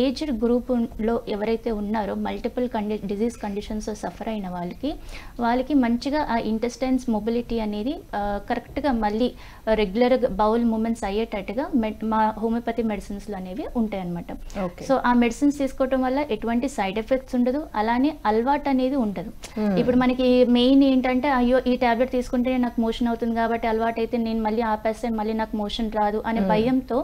ఏజ్డ్ గ్రూప్లో ఎవరైతే ఉన్నారో మల్టిపుల్ డిజీజ్ కండిషన్స్ సఫర్ అయిన వాళ్ళకి మంచిగా ఆ ఇంటెస్టైన్స్ మొబిలిటీ అనేది కరెక్ట్గా మళ్ళీ రెగ్యులర్ బౌల్ మూమెంట్స్ అయ్యేటట్టుగా మా హోమియోపతి మెడిసిన్స్లో అనేవి ఉంటాయి అన్నమాట. సో ఆ మెడిసిన్స్ తీసుకోవటం వల్ల ఎటువంటి సైడ్ ఎఫెక్ట్స్ ఉండదు, అలానే అలవాటు అనేది ఉండదు. ఇప్పుడు మనకి మెయిన్ ఏంటంటే అయ్యో ఈ టాబ్లెట్ తీసుకుంటే నాకు మోషన్ అవుతుంది కాబట్టి అలవాటు అయితే నేను మళ్ళీ ఆపేస్తే మళ్ళీ నాకు మోషన్ రాదు అనే భయంతో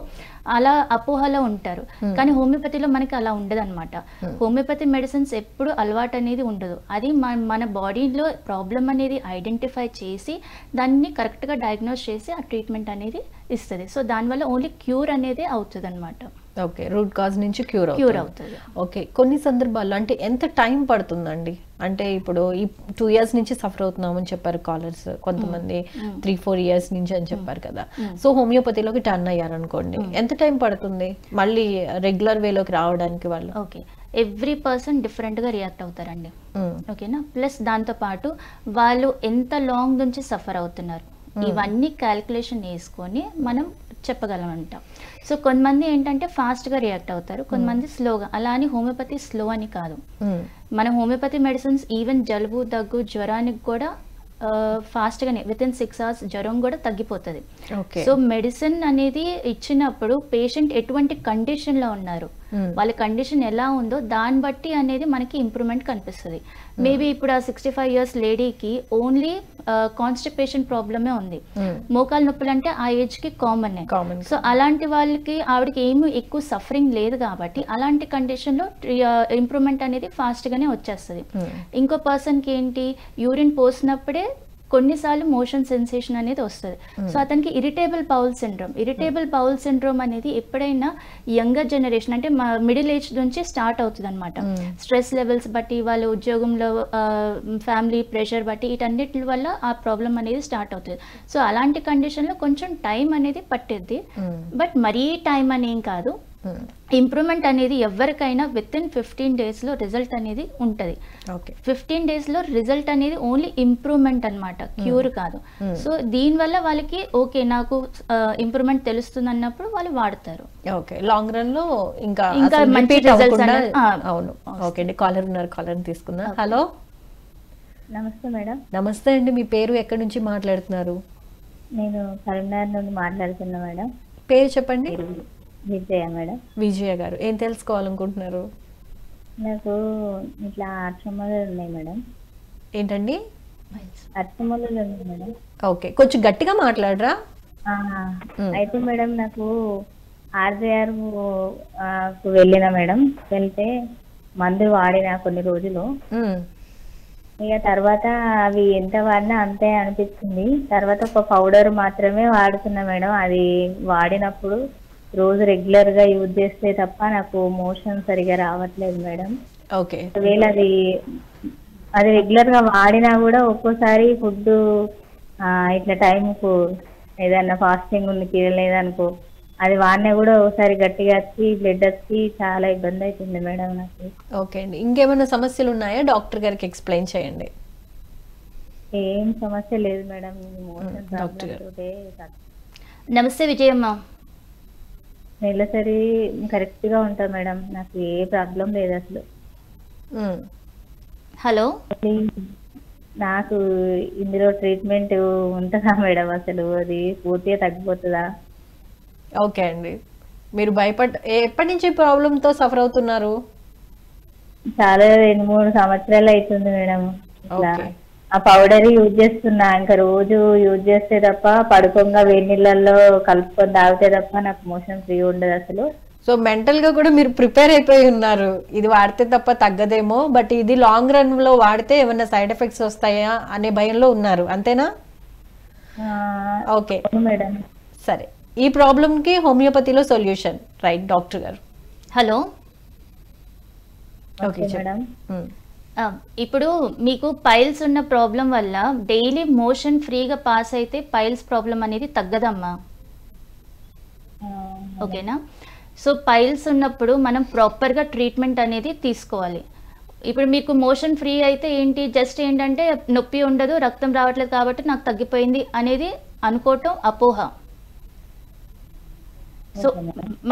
అలా అపోహలో ఉంటారు. కానీ హోమియోపతిలో మనకి అలా ఉండదు అనమాట. హోమియోపతి మెడిసిన్స్ ఎప్పుడు అలవాటు అనేది ఉండదు. అది మన బాడీలో ప్రాబ్లం అనేది ఐడెంటిఫై చేసి దాన్ని కరెక్ట్గా డయాగ్నోస్ చేసి ఆ ట్రీట్మెంట్ అనేది ఇస్తుంది. సో దానివల్ల ఓన్లీ క్యూర్ అనేది అవుతుంది అనమాట. ఓకే, రూట్ కాజ్ నుంచి క్యూర్ అవుతుంది. ఓకే, కొన్ని సందర్భాల్లో అంటే ఎంత టైం పడుతుందండి? అంటే ఇప్పుడు ఈ 2 years నుంచి సఫర్ అవుతున్నామని చెప్పారు కాలర్స్, కొంతమంది 3-4 years నుంచి అని చెప్పారు కదా. సో హోమియోపతిలోకి టర్న్ అయ్యారనుకోండి, ఎంత టైం పడుతుంది మళ్ళీ రెగ్యులర్ వేలోకి రావడానికి వాళ్ళు? ఓకే, ఎవ్రీ పర్సన్ డిఫరెంట్గా రియాక్ట్ అవుతారండి. ఓకేనా. ప్లస్ దాంతోపాటు వాళ్ళు ఎంత లాంగ్ నుంచి సఫర్ అవుతున్నారు ఇవన్నీ క్యాలిక్యులేషన్ వేసుకొని మనం చెప్పగలమంట. సో కొంతమంది ఏంటంటే ఫాస్ట్గా రియాక్ట్ అవుతారు, కొంతమంది స్లోగా. అలా అని హోమియోపతి స్లో అని కాదు. మన హోమియోపతి మెడిసిన్స్ ఈవెన్ జలుబు దగ్గు జ్వరానికి కూడా ఫాస్ట్గానే వితిన్ 6 hours జ్వరం కూడా తగ్గిపోతుంది. సో మెడిసిన్ అనేది ఇచ్చినప్పుడు పేషెంట్ ఎటువంటి కండిషన్లో ఉన్నారు, వాళ్ళ కండిషన్ ఎలా ఉందో దాన్ని బట్టి అనేది మనకి ఇంప్రూవ్మెంట్ కనిపిస్తుంది. మేబీ ఇప్పుడు ఆ 65 years లేడీకి ఓన్లీ కాన్స్టిపేషన్ ప్రాబ్లమే ఉంది, మోకాలు నొప్పులు అంటే ఆ ఏజ్కి కామన్. సో అలాంటి వాళ్ళకి ఆవిడకి ఏమి ఎక్కువ సఫరింగ్ లేదు కాబట్టి అలాంటి కండిషన్లో ఇంప్రూవ్మెంట్ అనేది ఫాస్ట్గానే వచ్చేస్తుంది. ఇంకో పర్సన్కి ఏంటి యూరిన్ పోసినప్పుడే కొన్నిసార్లు మోషన్ సెన్సేషన్ అనేది వస్తుంది. సో అతనికి ఇరిటేబుల్ బౌల్ సిండ్రోమ్ అనేది ఎప్పుడైనా యంగర్ జనరేషన్ అంటే మిడిల్ ఏజ్ నుంచి స్టార్ట్ అవుతుంది అనమాట. స్ట్రెస్ లెవెల్స్ బట్టి, వాళ్ళ ఉద్యోగంలో ఫ్యామిలీ ప్రెషర్ బట్టి వీటన్నిటి వల్ల ఆ ప్రాబ్లం అనేది స్టార్ట్ అవుతుంది. సో అలాంటి కండిషన్లో కొంచెం టైం అనేది పట్టిద్ది, బట్ మరీ టైం అనేం కాదు. ఇంప్రూవ్మెంట్ అనేది ఎవరికైనా వితిన్ 15 daysలో రిజల్ట్ అనేది ఉంటుంది. 15 daysలో రిజల్ట్ అనేది ఓన్లీ ఇంప్రూవ్మెంట్ అనమాట, క్యూర్ కాదు. సో దీనివల్ల వాళ్ళకి ఓకే నాకు ఇంప్రూవ్మెంట్ తెలుస్తుంది అన్నప్పుడు వాళ్ళు వాడతారు. ఓకే, లాంగ్ రన్ లో ఇంకా మంచి రిజల్ట్స్. అవును. ఓకే అండి, కాలర్ ఉన్నారు, కాలర్ తీసుకుందాం. హలో, నమస్తే మేడం. నమస్తే అండి, మీ పేరు ఎక్కడి నుంచి మాట్లాడుతున్నారు? నేను కరీంనగర్ నుండి మాట్లాడుతున్నా మేడం. పేరు చెప్పండి. విజయ మేడం. విజయ గారు, ఏం తెలుసుకోవాలనుకుంటున్నారు? నాకు ఇట్లా అర్చమలు ఉన్నాయి మేడం. ఏంటండి? అర్చమలు ఉన్నాయి మేడం. ఓకే, కొంచెం గట్టిగా మాట్లాడరా? అయితే మేడం నాకు RJR వెళ్ళిన మేడం, వెళ్తే మందు వాడిన కొన్ని రోజులు. ఇక తర్వాత అవి ఎంత వాడినా అంతే అనిపిస్తుంది. తర్వాత ఒక పౌడర్ మాత్రమే వాడుతున్నా మేడం. అది వాడినప్పుడు రోజు రెగ్యులర్ గా యూజ్ చేస్తే తప్ప నాకు మోషన్ సరిగా రావట్లేదు మేడం. ఓకే, ఒకవేళ అది రెగ్యులర్ గా వాడినా కూడా ఒక్కోసారి ఫుడ్ ఇట్లా టైంకు ఏదన్నా ఫాస్టింగ్ ఉంది లేదనుకో, అది వాడినా కూడా ఒకసారి గట్టిగా వచ్చి బ్లడ్ వచ్చి చాలా ఇబ్బంది అవుతుంది మేడం నాకు. ఓకే అండి, ఇంకేమైనా సమస్యలు ఉన్నాయా? డాక్టర్ గారికి ఎక్స్ప్లెయిన్ చేయండి. ఏం సమస్య లేదు మేడం. డాక్టర్ గారు నమస్తే విజయమ్మ. నెలసరి కరెక్ట్ గా ఉంటా మేడం, నాకు ఏ ప్రాబ్లం లేదు అసలు. హలో, నాకు ఇందులో ట్రీట్మెంట్ ఉంటుందా మేడం? అసలు అది పూర్తిగా తగ్గిపోతుందా? ఓకే అండి, మీరు ఎప్పటి నుంచి ప్రాబ్లంతో సఫర్ అవుతున్నారు? చాలా 2-3 సంవత్సరాలు అవుతుంది మేడం. ఆ పౌడర్ యూజ్ చేస్తున్నా, ఇంకా రోజు యూజ్ చేస్తే తప్ప పడుకోగా వేడి నీళ్ళల్లో కలుపుకొని తాగితే తప్ప నాకు మోషన్ ఫ్రీ ఉండదు అసలు. సో మెంటల్ గా కూడా మీరు ప్రిపేర్ అయిపోయి ఉన్నారు, ఇది వాడితే తప్ప తగ్గదేమో, బట్ ఇది లాంగ్ రన్ లో వాడితే ఏమైనా సైడ్ ఎఫెక్ట్స్ వస్తాయా అనే భయంలో ఉన్నారు, అంతేనా? ఓకే మేడం, సరే, ఈ ప్రాబ్లం కి హోమియోపతిలో సొల్యూషన్, రైట్ డాక్టర్ గారు? హలో. ఓకే మేడం, ఇప్పుడు మీకు పైల్స్ ఉన్న ప్రాబ్లం వల్ల డైలీ మోషన్ ఫ్రీగా పాస్ అయితే పైల్స్ ప్రాబ్లం అనేది తగ్గదమ్మా. ఓకేనా? సో పైల్స్ ఉన్నప్పుడు మనం ప్రాపర్గా ట్రీట్మెంట్ అనేది తీసుకోవాలి. ఇప్పుడు మీకు మోషన్ ఫ్రీ అయితే ఏంటి, జస్ట్ ఏంటంటే నొప్పి ఉండదు, రక్తం రావట్లేదు కాబట్టి నాకు తగ్గిపోయింది అనేది అనుకోవటం అపోహ. సో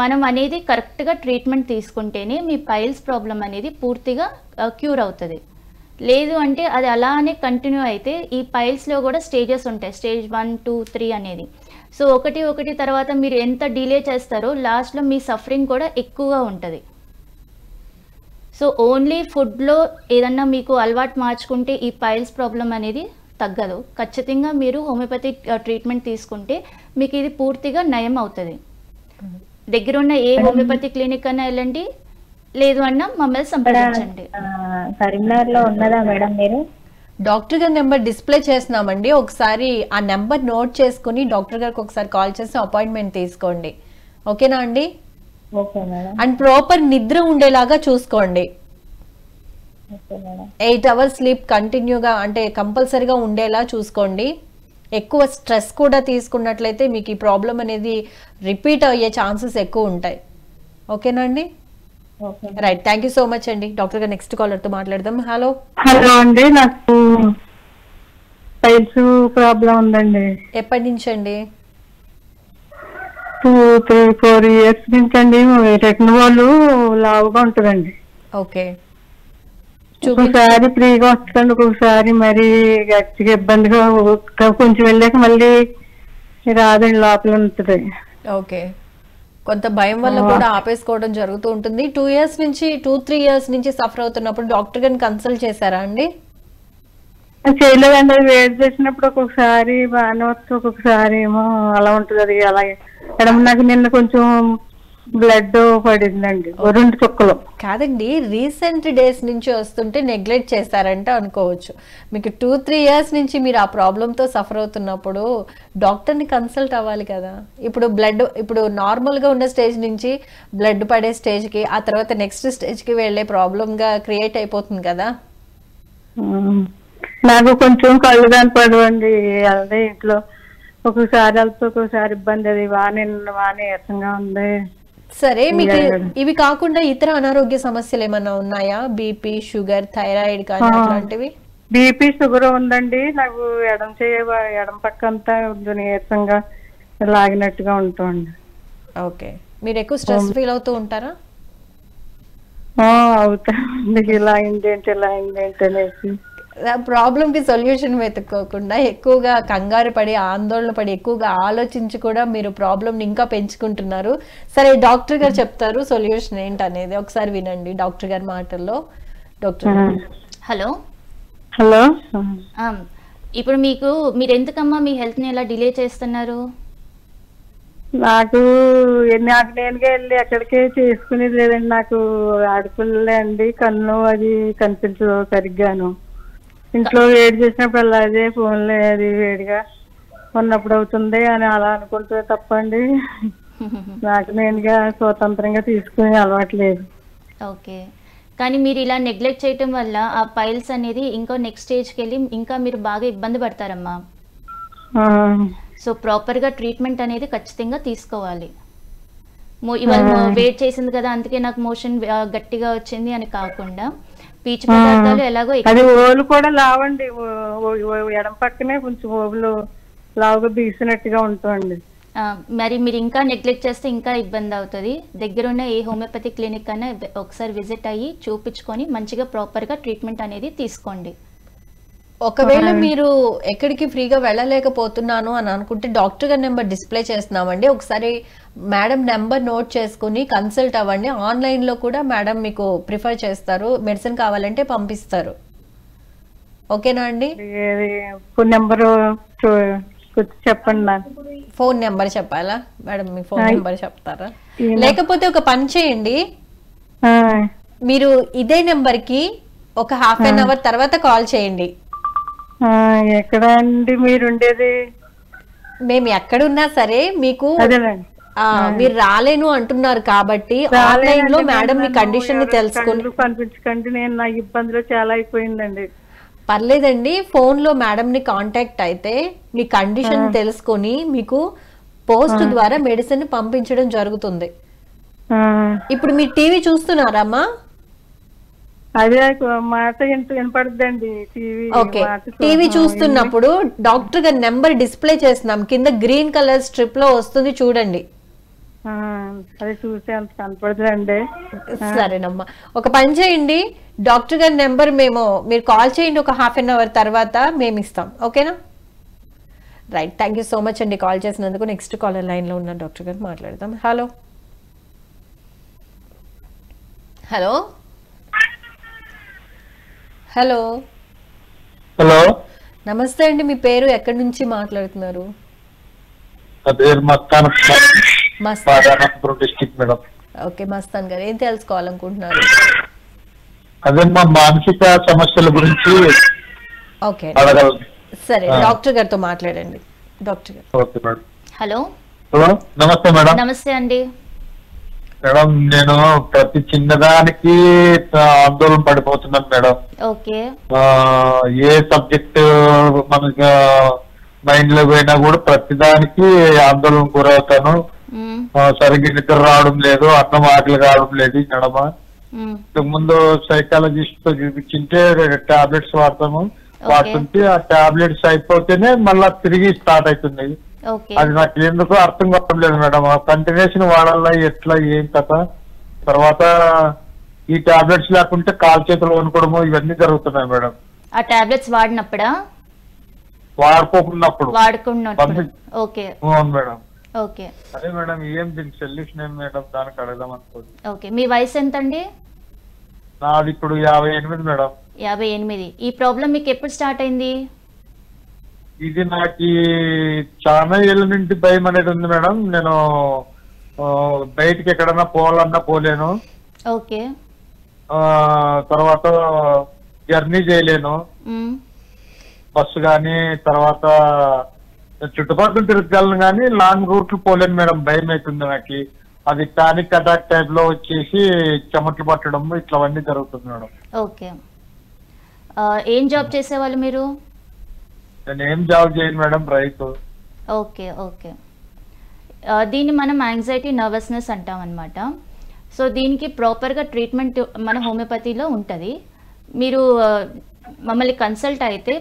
మనం అనేది కరెక్ట్గా ట్రీట్మెంట్ తీసుకుంటేనే మీ పైల్స్ ప్రాబ్లం అనేది పూర్తిగా క్యూర్ అవుతుంది. లేదు అంటే అది అలానే కంటిన్యూ అయితే ఈ పైల్స్లో కూడా స్టేజెస్ ఉంటాయి, స్టేజ్ 1, 2, 3 అనేది. సో ఒకటి తర్వాత మీరు ఎంత డిలే చేస్తారో లాస్ట్లో మీ సఫరింగ్ కూడా ఎక్కువగా ఉంటుంది. సో ఓన్లీ ఫుడ్లో ఏదన్నా మీకు అలవాటు మార్చుకుంటే ఈ పైల్స్ ప్రాబ్లం అనేది తగ్గదు. ఖచ్చితంగా మీరు హోమియోపతి ట్రీట్మెంట్ తీసుకుంటే మీకు ఇది పూర్తిగా నయం అవుతుంది. దగ్గరున్న ఏ హోమియోపతి క్లినిక్ అన్నా వెళ్ళండి, లేదు అన్నా మమ్మల్ని సంప్రదించండి. కరీంనగర్ లో ఉన్నదా మేడం మీరు? డాక్టర్ గారి నెంబర్ డిస్ప్లే చేస్తున్నామండి, ఒకసారి ఆ నెంబర్ నోట్ చేసుకుని డాక్టర్ గారికి ఒకసారి కాల్ చేసి అపాయింట్మెంట్ తీసుకోండి, ఓకేనా అండి? Okay madam. అండ్ ప్రాపర్ నిద్ర ఉండేలాగా చూసుకోండి. 8 hours స్లీప్ కంటిన్యూగా అంటే కంపల్సరీగా ఉండేలా చూసుకోండి. ఎక్కువ స్ట్రెస్ కూడా తీసుకున్నట్లయితే మీకు ఈ ప్రాబ్లం అనేది రిపీట్ అయ్యే ఛాన్సెస్ ఎక్కువ ఉంటాయి, ఓకేనా అండి? Okay. Right, thank you so much అండి. డాక్టర్ గారు నెక్స్ట్ కాలర్ తో మాట్లాడదాం. హలో హలో అండి, నాకు పైల్స్ ప్రాబ్లం ఉందండి. ఎప్పటి నుంచి అండి? 2-3-4 years నుంచి అండి. రెట్టిన వాళ్ళు లావుగా ఉంటుందండి. ఓకే, ఒక్కొక్కసారి ఫ్రీగా వస్తుందండి, ఒక్కొక్కసారి మరి గట్టిగా ఇబ్బందిగా కొంచెం వెళ్ళాక మళ్ళీ రాదండి, లోపల ఉంటుంది. ఓకే, కొంత భయం వల్ల కూడా ఆపేసుకోవడం జరుగుతూ ఉంటుంది. 2-3 years నుంచి సఫర్ అవుతున్నప్పుడు డాక్టర్ గారిని కన్సల్ట్ చేశారా అండి? చేయలేదండి. అది వేడి చేసినప్పుడు ఒక్కొక్కసారి బాగానే వస్తుంది, ఒక్కొక్కసారి ఏమో అలా ఉంటుంది. అది అలాగే నాకు నిన్న కొంచెం బ్లడ్ పడిందండి, 2 చుక్కలు. కాదండి, రీసెంట్ డేస్ నుంచి వస్తుంటే నెగ్లెక్ట్ చేస్తారంటే అనుకోవచ్చు. మీకు 2-3 years నుంచి మీరు ఆ ప్రాబ్లంతో సఫర్ అవుతున్నప్పుడు డాక్టర్ని కన్సల్ట్ అవ్వాలి కదా. ఇప్పుడు నార్మల్గా ఉన్న స్టేజ్ నుంచి బ్లడ్ పడే స్టేజ్కి, ఆ తర్వాత నెక్స్ట్ స్టేజ్కి వెళ్ళే ప్రాబ్లంగా క్రియేట్ అయిపోతుంది కదా. నాకు కొంచెం కళ్ళు కనపడవండి, అదే ఇంట్లో ఒక్కొక్కసారి వెళ్తే ఒక్కొక్కసారి ఇబ్బంది. అది బాగానే నీరసంగా ఉంది. సరే, మీకు ఇవి కాకుండా ఇతర అనారోగ్య సమస్యలు ఏమన్నా ఉన్నాయా? బీపీ, షుగర్, థైరాయిడ్ కానీ అట్లాంటివి? బీపీ, షుగర్ ఉందండి. నాకు ఎడం పక్క అంతా నీరసంగా లాగినట్టుగా ఉంటుంది. ఓకే, మీరు ఎక్కువ స్ట్రెస్ ఫీల్ అవుతూ ఉంటారా? అవుతాండి, ఇలా అయిందేంటి అనేసి. ప్రాబ్లమ్ కి సొల్యూషన్ వెతుక్కోకుండా ఎక్కువగా కంగారు పడి, ఆందోళన పడి, ఎక్కువగా ఆలోచించి కూడా మీరు ప్రాబ్లమ్ ని ఇంకా పెంచుకుంటున్నారు. సరే, డాక్టర్ గారు చెప్తారు సొల్యూషన్ ఏంటనేది, ఒకసారి వినండి డాక్టర్ గారి మాటల్లో. డాక్టర్ హలో హలో, ఇప్పుడు మీరు ఎందుకమ్మా మీ హెల్త్ ని ఎలా డిలే చేస్తున్నారు? నాకు నేనుగా వెళ్ళి ఎక్కడికే చేసుకునేది లేదండి. నాకు ఆడపిల్లలే అండి, కన్ను అది కనిపించదు సరిగ్గాను. ఇంట్లో వేడి చేసినప్పుడు అలా అదే ఫోన్లే, అది వేడిగా ఉన్నప్పుడు అవుతుంది అని అలా అనుకుంటే తప్పండి. నాకు నేనుగా స్వతంత్రంగా తీసుకునే అలవాటు లేదు. ఓకే, కానీ మీరు ఇలా నెగ్లెక్ట్ చేయటం వల్ల ఆ పైల్స్ అనేది ఇంకో నెక్స్ట్ స్టేజ్కి వెళ్ళి ఇంకా మీరు బాగా ఇబ్బంది పడతారమ్మా. సో ప్రాపర్గా ట్రీట్మెంట్ అనేది ఖచ్చితంగా తీసుకోవాలి. ఇవాళ వెయిట్ చేసింది కదా అందుకే నాకు మోషన్ గట్టిగా వచ్చింది అని కాకుండా, పీచు పదార్థాలు ఎలాగో అది ఓలు కూడా లావండి, ఎడం పక్కనే కొంచెం ఓవులు లావుగా బీసినట్టుగా ఉంటుంది. మరి మీరు ఇంకా నెగ్లెక్ట్ చేస్తే ఇంకా ఇబ్బంది అవుతుంది. దగ్గరున్న ఏ హోమియోపతి క్లినిక్ అన్నా ఒకసారి విజిట్ అయ్యి చూపించుకొని మంచిగా ప్రాపర్గా ట్రీట్మెంట్ అనేది తీసుకోండి. ఒకవేళ మీరు ఎక్కడికి ఫ్రీగా వెళ్ళలేకపోతున్నాను అని అనుకుంటే డాక్టర్ గారి నెంబర్ డిస్ప్లే చేస్తున్నామండి. ఒకసారి మేడం నెంబర్ నోట్ చేసుకుని కన్సల్ట్ అవ్వండి. ఆన్లైన్లో కూడా మేడం మీకు ప్రిఫర్ చేస్తారు, మెడిసిన్ కావాలంటే పంపిస్తారు. ఓకేనా అండి? ఫోన్ నెంబర్ చెప్పండి. ఫోన్ నెంబర్ చెప్పాలా మేడం? మీ ఫోన్ నెంబర్ చెప్తారా? లేకపోతే ఒక పని చేయండి, మీరు ఇదే నెంబర్కి ఒక హాఫ్ అన్ అవర్ తర్వాత కాల్ చేయండి. ఎక్కడ అండి మీరు ఉండేది? మేము ఎక్కడున్నా సరే మీకు మీరు రాలేను అంటున్నారు కాబట్టి ఆన్లైన్ లో మేడం మీ కండిషన్ ని తెలుసుకుని కనిపించకండి, నేను నా ఇబ్బందులు చాలా అయిపోయిందండి. పర్లేదండి, ఫోన్ లో మేడం ని కాంటాక్ట్ అయితే మీ కండిషన్ తెలుసుకొని మీకు పోస్ట్ ద్వారా మెడిసిన్ పంపించడం జరుగుతుంది. ఇప్పుడు మీరు టీవీ చూస్తున్నారమ్మా? అదే మాట వినపడుతుందండి టీవీ. ఓకే, టీవీ చూస్తున్నప్పుడు డాక్టర్ గారి నెంబర్ డిస్ప్లే చేస్తున్నాం, కింద గ్రీన్ కలర్ స్ట్రిప్ లో వస్తుంది చూడండి. అది చూసి అంత కనపడుతుందండి. సరేనమ్మా, ఒక పని చేయండి, డాక్టర్ గారి నెంబర్ మీరు కాల్ చేయండి, ఒక హాఫ్ అన్ అవర్ తర్వాత మేము ఇస్తాం. ఓకేనా? Right, thank you so much అండి కాల్ చేసినందుకు. నెక్స్ట్ కాలర్ లైన్ లో ఉన్న డాక్టర్ గారు మాట్లాడదాం. హలో హలో హలో హలో, నమస్తే అండి, మీ పేరు, ఎక్కడి నుంచి మాట్లాడుతున్నారు? ఓకే మస్తాన్ గారు, ఏం తెలుసుకోవాలనుకుంటున్నారు? అదే మా మానసిక సమస్యల గురించి. ఓకే సరే, డాక్టర్ గారితో మాట్లాడండి. డాక్టర్ గారు. Okay madam. హలో హలో, నమస్తే మేడం. నమస్తే అండి. మేడం, నేను ప్రతి చిన్నదానికి ఆందోళన పడిపోతున్నాను మేడం. ఓకే, ఏ సబ్జెక్ట్ మనకి మైండ్ లో పోయినా కూడా ప్రతిదానికి ఆందోళన గురవుతాను. సరిగ్గా నిద్ర రావడం లేదు, అన్నం ఆకలి కావడం లేదు మేడమా. ఇంతకు ముందు సైకాలజిస్ట్ తో చూపించింటే టాబ్లెట్స్ వాడుతుంటే ఆ టాబ్లెట్స్ అయిపోతేనే మళ్ళా తిరిగి స్టార్ట్ అవుతుంది. అది నాకు ఎందుకో అర్థం కావట్లేదు మేడం. కంటిన్యూషన్ వాడాలా ఎట్లా ఏం కథ? తర్వాత ఈ టాబ్లెట్స్ లేకుంటే కాలు చేతులు వణుకోవడము ఇవన్నీ జరుగుతున్నాయి మేడం. ఆ టాబ్లెట్స్ వాడినప్పుడా? వాడుకోకున్నప్పుడు. ఓకే అవును మేడం. ఓకే అదే మేడం, ఏం దీనికి సొల్యూషన్ ఏం మేడం? దానికి అడగదాం అనుకోండి. ఓకే, మీ వయసు ఎంతండి? నాది ఇప్పుడు 58 మేడం. 58. ఈ ప్రాబ్లం మీకు ఎప్పుడు స్టార్ట్ అయింది? ఇది నాకు చాలా ఏళ్ళ నుండి భయం అనేది ఉంది మేడం. నేను బయటికి ఎక్కడన్నా పోవాలన్నా పోలేను. ఓకే. తర్వాత జర్నీ చేయలేను బస్సు గాని, తర్వాత చుట్టుపక్కల తిరగలను కానీ లాంగ్ రూట్లు పోలేను మేడం. భయం అవుతుంది నాకు. అది పానిక్ అటాక్ టైప్ లో వచ్చేసి చెమట్లు పట్టడం ఇట్లవన్నీ జరుగుతుంది మేడం. ఓకే. ఏం జాబ్ చేసేవాళ్ళు మీరు? నేను ఏం జాబ్ చేయను మేడం, రైతు. Okay okay. దీన్ని మనం యాంగ్జైటీ నర్వస్నెస్ అంటాం అనమాట. సో దీనికి ప్రాపర్గా ట్రీట్మెంట్ మన హోమియోపతిలో ఉంటుంది. మీరు మమ్మల్ని కన్సల్ట్ అయితే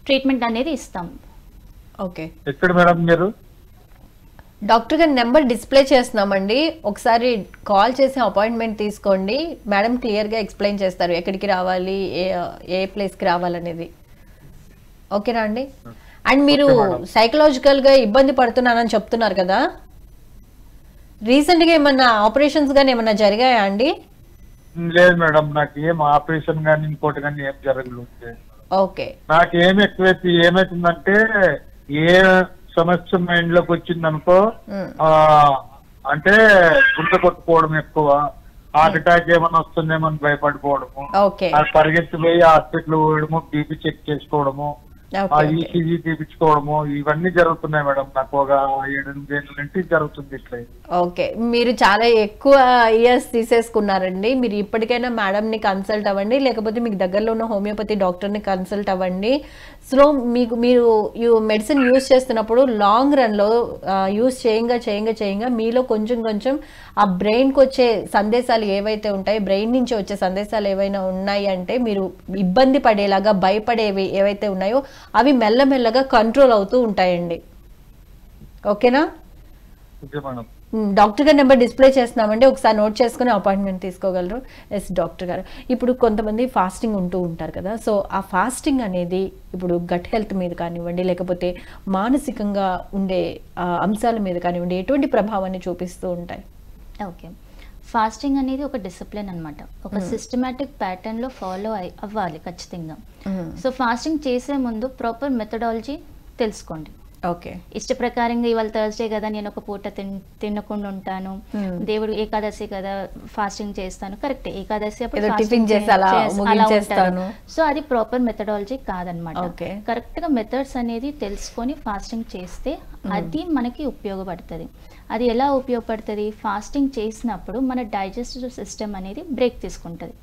ట్రీట్మెంట్ అనేది ఇస్తాం. ఓకే. ఎక్కడ మేడం మీరు? డాక్టర్ గారి నెంబర్ డిస్ప్లే చేస్తున్నామండి, ఒకసారి కాల్ చేసి అపాయింట్మెంట్ తీసుకోండి. మేడం క్లియర్గా ఎక్స్ప్లెయిన్ చేస్తారు ఎక్కడికి రావాలి, ఏ ప్లేస్కి రావాలనేది. ఓకేనా అండి? అండ్ మీరు సైకలాజికల్గా ఇబ్బంది పడుతున్నానని చెప్తున్నారు కదా, రీసెంట్గా ఏమన్నా ఆపరేషన్స్ కానీ ఏమన్నా జరిగాయా అండి? లేదు మేడం, నాకు ఏం ఆపరేషన్ కానీ ఇంకోటి కానీ ఏం జరగలేదు. ఓకే. నాకు ఏమైతుందంటే ఏ సమస్య మైండ్ లోకి వచ్చింది అనుకో, అంటే గుండె కొట్టుకోవడం ఎక్కువ, హార్ట్ అటాక్ ఏమైనా వస్తుందేమని భయపడిపోవడము, పరిగెత్తిపోయి హాస్పిటల్ పోవడము, బీపీ చెక్ చేసుకోవడము, ఈసీజీ తీపించుకోవడము, ఇవన్నీ జరుగుతున్నాయి మేడం. నాకు ఒక 7-8 ఏళ్ళ నుంచి జరుగుతుంది ఇట్లా. ఓకే, మీరు చాలా ఎక్కువ ఇయర్స్ తీసేసుకున్నారండి. మీరు ఇప్పటికైనా మేడంని కన్సల్ట్ అవ్వండి, లేకపోతే మీకు దగ్గరలో ఉన్న హోమియోపతి డాక్టర్ని కన్సల్ట్ అవ్వండి. సో మీరు మెడిసిన్ యూజ్ చేస్తున్నప్పుడు లాంగ్ రన్లో యూజ్ చేయంగా మీలో కొంచెం ఆ బ్రెయిన్కి వచ్చే సందేశాలు ఏవైతే ఉంటాయి, బ్రెయిన్ నుంచి వచ్చే సందేశాలు ఏవైనా ఉన్నాయి అంటే మీరు ఇబ్బంది పడేలాగా భయపడేవి ఏవైతే ఉన్నాయో అవి మెల్లమెల్లగా కంట్రోల్ అవుతూ ఉంటాయండి. ఓకేనా? డాక్టర్ గారి నెంబర్ డిస్ప్లే చేస్తున్నామండి, ఒకసారి నోట్ చేసుకుని అపాయింట్మెంట్ తీసుకోగలరు. ఎస్ డాక్టర్ గారు, ఇప్పుడు కొంతమంది ఫాస్టింగ్ ఉంటూ ఉంటారు కదా, సో ఆ ఫాస్టింగ్ అనేది ఇప్పుడు గట్ హెల్త్ మీద కానివ్వండి, లేకపోతే మానసికంగా ఉండే అంశాల మీద కానివ్వండి, ఎటువంటి ప్రభావాన్ని చూపిస్తూ ఉంటాయి? ఓకే, ఫాస్టింగ్ అనేది ఒక డిసిప్లిన్ అనమాట. ఒక సిస్టమాటిక్ ప్యాటర్న్లో ఫాలో అవ్వాలి ఖచ్చితంగా. సో ఫాస్టింగ్ చేసే ముందు ప్రాపర్ మెథడాలజీ తెలుసుకోండి. ఓకే. ఇష్ట ప్రకారంగా ఇవాళ థర్స్డే కదా నేను ఒక పూట తినకుండా ఉంటాను, దేవుడు ఏకాదశి కదా ఫాస్టింగ్ చేస్తాను, కరెక్ట్, ఏకాదశి సో అది ప్రాపర్ మెథడాలజీ కాదనమాట. కరెక్ట్ గా మెథడ్స్ అనేది తెలుసుకొని ఫాస్టింగ్ చేస్తే అది మనకి ఉపయోగపడుతుంది. అది ఎలా ఉపయోగపడుతుంది? ఫాస్టింగ్ చేసినప్పుడు మన డైజెస్టివ్ సిస్టమ్ అనేది బ్రేక్ తీసుకుంటుంది.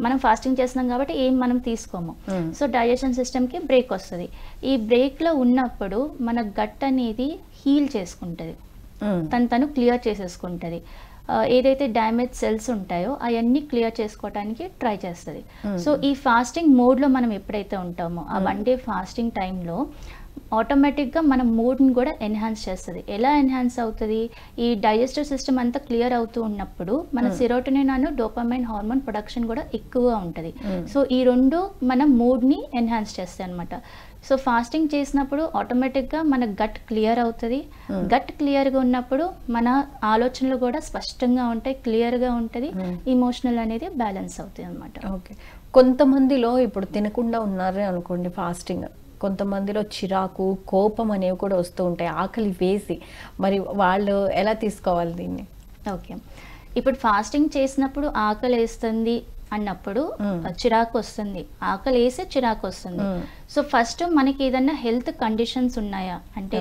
మనం ఫాస్టింగ్ చేస్తున్నాం కాబట్టి ఏం మనం తీసుకోము, సో డైజెషన్ సిస్టమ్కి బ్రేక్ వస్తుంది. ఈ బ్రేక్లో ఉన్నప్పుడు మన గట్ అనేది హీల్ చేసుకుంటుంది, తను క్లియర్ చేసేసుకుంటుంది. ఏదైతే డ్యామేజ్ సెల్స్ ఉంటాయో అవన్నీ క్లియర్ చేసుకోవడానికి ట్రై చేస్తుంది. సో ఈ ఫాస్టింగ్ మోడ్లో మనం ఎప్పుడైతే ఉంటామో ఆ 1 డే ఫాస్టింగ్ టైంలో ఆటోమేటిక్గా మన మూడ్ని కూడా ఎన్హాన్స్ చేస్తుంది. ఎలా ఎన్హాన్స్ అవుతుంది? ఈ డైజెస్టివ్ సిస్టమ్ అంతా క్లియర్ అవుతూ ఉన్నప్పుడు మన సెరోటోనిన్ అను డోపమైన్ హార్మోన్ ప్రొడక్షన్ కూడా ఎక్కువగా ఉంటుంది. సో ఈ రెండు మన మూడ్ని ఎన్హాన్స్ చేస్తాయి అనమాట. సో ఫాస్టింగ్ చేసినప్పుడు ఆటోమేటిక్గా మన గట్ క్లియర్ అవుతుంది. గట్ క్లియర్గా ఉన్నప్పుడు మన ఆలోచనలు కూడా స్పష్టంగా ఉంటాయి, క్లియర్గా ఉంటుంది, ఇమోషనల్ అనేది బ్యాలెన్స్ అవుతుంది అనమాట. ఓకే. కొంతమందిలో ఇప్పుడు తినకుండా ఉన్నారు అనుకోండి ఫాస్టింగ్, కొంతమందిలో చిరాకు, కోపం అనేవి కూడా వస్తూ ఉంటాయి, ఆకలి వేసి, మరి వాళ్ళు ఎలా తీసుకోవాలి దీన్ని? ఓకే, ఇప్పుడు ఫాస్టింగ్ చేసినప్పుడు ఆకలి వేస్తుంది అన్నప్పుడు చిరాకు వస్తుంది, ఆకలి వేసే చిరాకు వస్తుంది. సో ఫస్ట్ మనకి ఏదన్నా హెల్త్ కండిషన్స్ ఉన్నాయా అంటే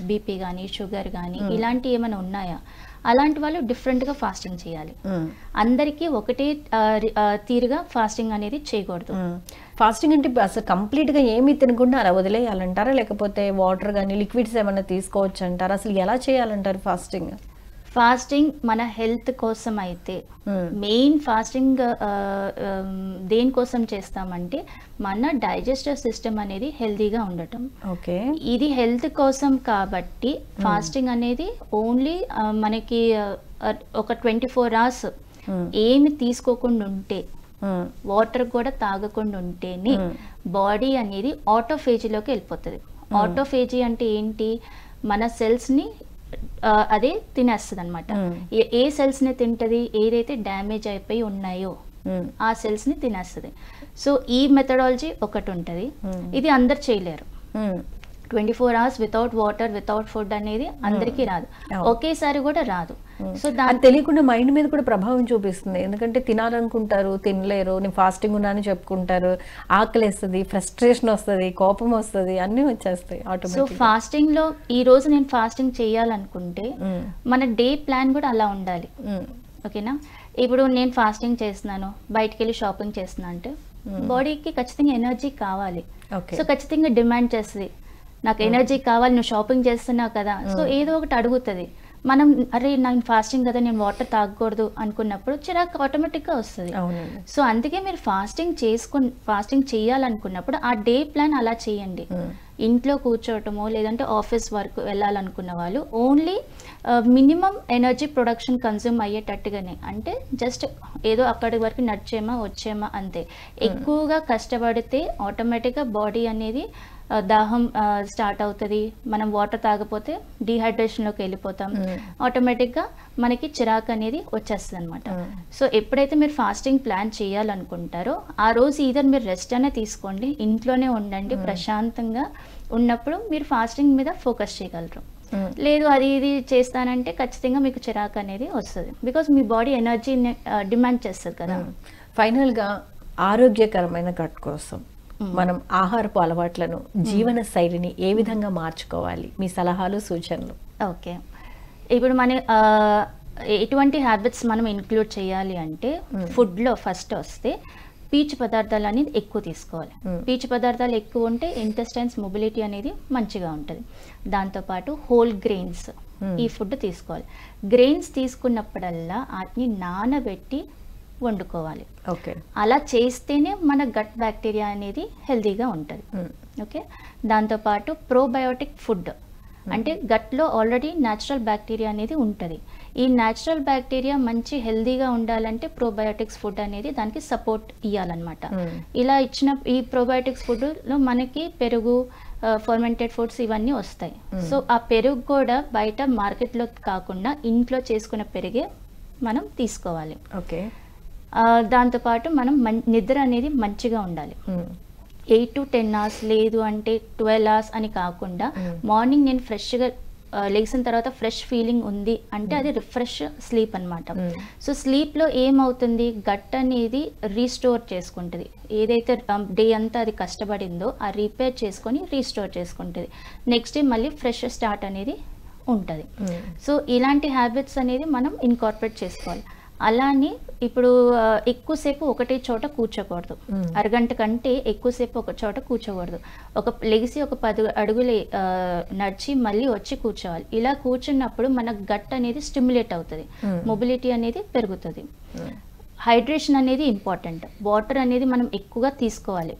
బీపీ కానీ షుగర్ కానీ ఇలాంటి ఏమైనా ఉన్నాయా, అలాంటి వాళ్ళు డిఫరెంట్గా ఫాస్టింగ్ చేయాలి. అందరికీ ఒకటే తీరుగా ఫాస్టింగ్ అనేది చేయకూడదు. ఫాస్టింగ్ అంటే అసలు కంప్లీట్గా ఏమీ తినకుండా అలా వదిలేయాలంటారా, లేకపోతే వాటర్ కానీ లిక్విడ్స్ ఏమైనా తీసుకోవచ్చు అంటారా? అసలు ఎలా చేయాలంటారు ఫాస్టింగ్? ఫాస్టింగ్ మన హెల్త్ కోసం అయితే మెయిన్ ఫాస్టింగ్ దేనికోసం చేస్తామంటే మన డైజెస్టివ్ సిస్టమ్ అనేది హెల్తీగా ఉండటం. ఓకే, ఇది హెల్త్ కోసం కాబట్టి ఫాస్టింగ్ అనేది ఓన్లీ మనకి ఒక 24 hours ఏమి తీసుకోకుండా ఉంటే, వాటర్ కూడా తాగకుండా ఉంటేనే బాడీ అనేది ఆటోఫేజీలోకి వెళ్ళిపోతుంది. ఆటోఫేజీ అంటే ఏంటి, మన సెల్స్ని అదే తినేస్తుంది అనమాట. ఏ సెల్స్ని తింటది, ఏదైతే డ్యామేజ్ అయిపోయి ఉన్నాయో ఆ సెల్స్ని తినేస్తుంది. సో ఈ మెథడాలజీ ఒకటి ఉంటుంది, ఇది అందరు చేయలేరు. 24 hours without water without food అనేది అందరికీ రాదు, ఒకేసారి కూడా రాదు. సో అది తెలియకుండా మైండ్ మీద కూడా ప్రభావం చూపిస్తుంది. ఎందుకంటే తినాలనుకుంటారు, తినలేరు, నేను ఫాస్టింగ్ ఉన్నానని చెప్పుకుంటారు, ఆకలేస్తుంది, ఫ్రస్ట్రేషన్ వస్తుంది, కోపం వస్తుంది, అన్నీ వచ్చేస్తాయి సో ఆటోమేటిక్. ఫాస్టింగ్ లో ఈ రోజు నేను ఫాస్టింగ్ చేయాలనుకుంటే మన డే ప్లాన్ కూడా అలా ఉండాలి. ఓకేనా, ఇప్పుడు నేను ఫాస్టింగ్ చేస్తున్నాను, బయటికి వెళ్ళి షాపింగ్ చేస్తున్నా అంటే బాడీకి ఖచ్చితంగా ఎనర్జీ కావాలి. సో ఖచ్చితంగా డిమాండ్ చేస్తుంది, నాకు ఎనర్జీ కావాలి, నువ్వు షాపింగ్ చేస్తున్నావు కదా. సో ఏదో ఒకటి అడుగుతుంది. మనం అరే నేను ఫాస్టింగ్ కదా, నేను వాటర్ తాగకూడదు అనుకున్నప్పుడు చిరాకు ఆటోమేటిక్గా వస్తుంది. సో అందుకే మీరు ఫాస్టింగ్ చేయాలనుకున్నప్పుడు ఆ డే ప్లాన్ అలా చేయండి. ఇంట్లో కూర్చోవటమో లేదంటే ఆఫీస్ వర్క్ వెళ్ళాలనుకున్న వాళ్ళు only minimum energy production consume అయ్యేటట్టుగానే, అంటే జస్ట్ ఏదో అక్కడి వరకు నడిచేమా వచ్చేమా అంతే. ఎక్కువగా కష్టపడితే ఆటోమేటిక్గా బాడీ అనేది దాహం స్టార్ట్ అవుతుంది, మనం వాటర్ తాగపోతే డీహైడ్రేషన్లోకి వెళ్ళిపోతాం, ఆటోమేటిక్గా మనకి చిరాకు అనేది వచ్చేస్తుంది అనమాట. సో ఎప్పుడైతే మీరు ఫాస్టింగ్ ప్లాన్ చేయాలనుకుంటారో ఆ రోజు ఈధర్ మీరు రెస్ట్ అనే తీసుకోండి, ఇంట్లోనే ఉండండి, ప్రశాంతంగా ఉన్నప్పుడు మీరు ఫాస్టింగ్ మీద ఫోకస్ చేయగలరు. లేదు అది ఇది చేస్తానంటే ఖచ్చితంగా మీకు చిరాకు అనేది వస్తుంది, because me body energy demand చేస్తుంది కదా. ఫైనల్గా ఆరోగ్యకరమైన గట్ కోసం మనం ఆహారపు అలవాట్లను, జీవన శైలిని ఏ విధంగా మార్చుకోవాలి, మీ సలహాలు సూచనలు? ఓకే, ఇప్పుడు మన ఎటువంటి హ్యాబిట్స్ మనం ఇంక్లూడ్ చేయాలి అంటే ఫుడ్లో ఫస్ట్ వస్తే పీచు పదార్థాలు అనేది ఎక్కువ తీసుకోవాలి. పీచు పదార్థాలు ఎక్కువ ఉంటే ఇంటెస్టైన్స్ మొబిలిటీ అనేది మంచిగా ఉంటుంది. దాంతోపాటు హోల్ గ్రెయిన్స్ ఈ ఫుడ్ తీసుకోవాలి. గ్రెయిన్స్ తీసుకున్నప్పుడల్లా వాటిని నానబెట్టి వండుకోవాలి. ఓకే, అలా చేస్తేనే మన గట్ బ్యాక్టీరియా అనేది హెల్తీగా ఉంటుంది. ఓకే, దాంతోపాటు ప్రోబయోటిక్ ఫుడ్ అంటే గట్లో ఆల్రెడీ న్యాచురల్ బ్యాక్టీరియా అనేది ఉంటుంది. ఈ న్యాచురల్ బ్యాక్టీరియా మంచి హెల్తీగా ఉండాలంటే ప్రోబయోటిక్స్ ఫుడ్ అనేది దానికి సపోర్ట్ ఇవ్వాలన్నమాట. ఇలా ఇచ్చిన ఈ ప్రోబయోటిక్స్ ఫుడ్లో మనకి పెరుగు, ఫర్మెంటెడ్ ఫుడ్స్ ఇవన్నీ వస్తాయి. సో ఆ పెరుగు కూడా బయట మార్కెట్లో కాకుండా ఇంట్లో చేసుకున్న పెరిగే మనం తీసుకోవాలి. ఓకే, దాంతోపాటు మనం నిద్ర అనేది మంచిగా ఉండాలి. 8 to 10 hours లేదు అంటే 12 hours అని కాకుండా మార్నింగ్ నేను ఫ్రెష్గా లేచిన తర్వాత ఫ్రెష్ ఫీలింగ్ ఉంది అంటే అది రిఫ్రెష్ స్లీప్ అనమాట. సో స్లీప్లో ఏమవుతుంది, గట్ అనేది రీస్టోర్ చేసుకుంటుంది. ఏదైతే డే అంతా అది కష్టపడిందో ఆ రిపేర్ చేసుకొని రీస్టోర్ చేసుకుంటుంది. నెక్స్ట్ డే మళ్ళీ ఫ్రెష్ స్టార్ట్ అనేది ఉంటుంది. సో ఇలాంటి హ్యాబిట్స్ అనేది మనం ఇన్కార్పొరేట్ చేసుకోవాలి. అలానే ఇప్పుడు ఎక్కువసేపు ఒకటే చోట కూర్చోకూడదు, అరగంట కంటే ఎక్కువసేపు ఒక చోట కూర్చోకూడదు. లెగిసి ఒక 10 అడుగులు నడిచి మళ్ళీ వచ్చి కూర్చోవాలి. ఇలా కూర్చున్నప్పుడు మన గట్ అనేది స్టిమ్యులేట్ అవుతుంది, మొబిలిటీ అనేది పెరుగుతుంది. హైడ్రేషన్ అనేది ఇంపార్టెంట్, వాటర్ అనేది మనం ఎక్కువగా తీసుకోవాలి.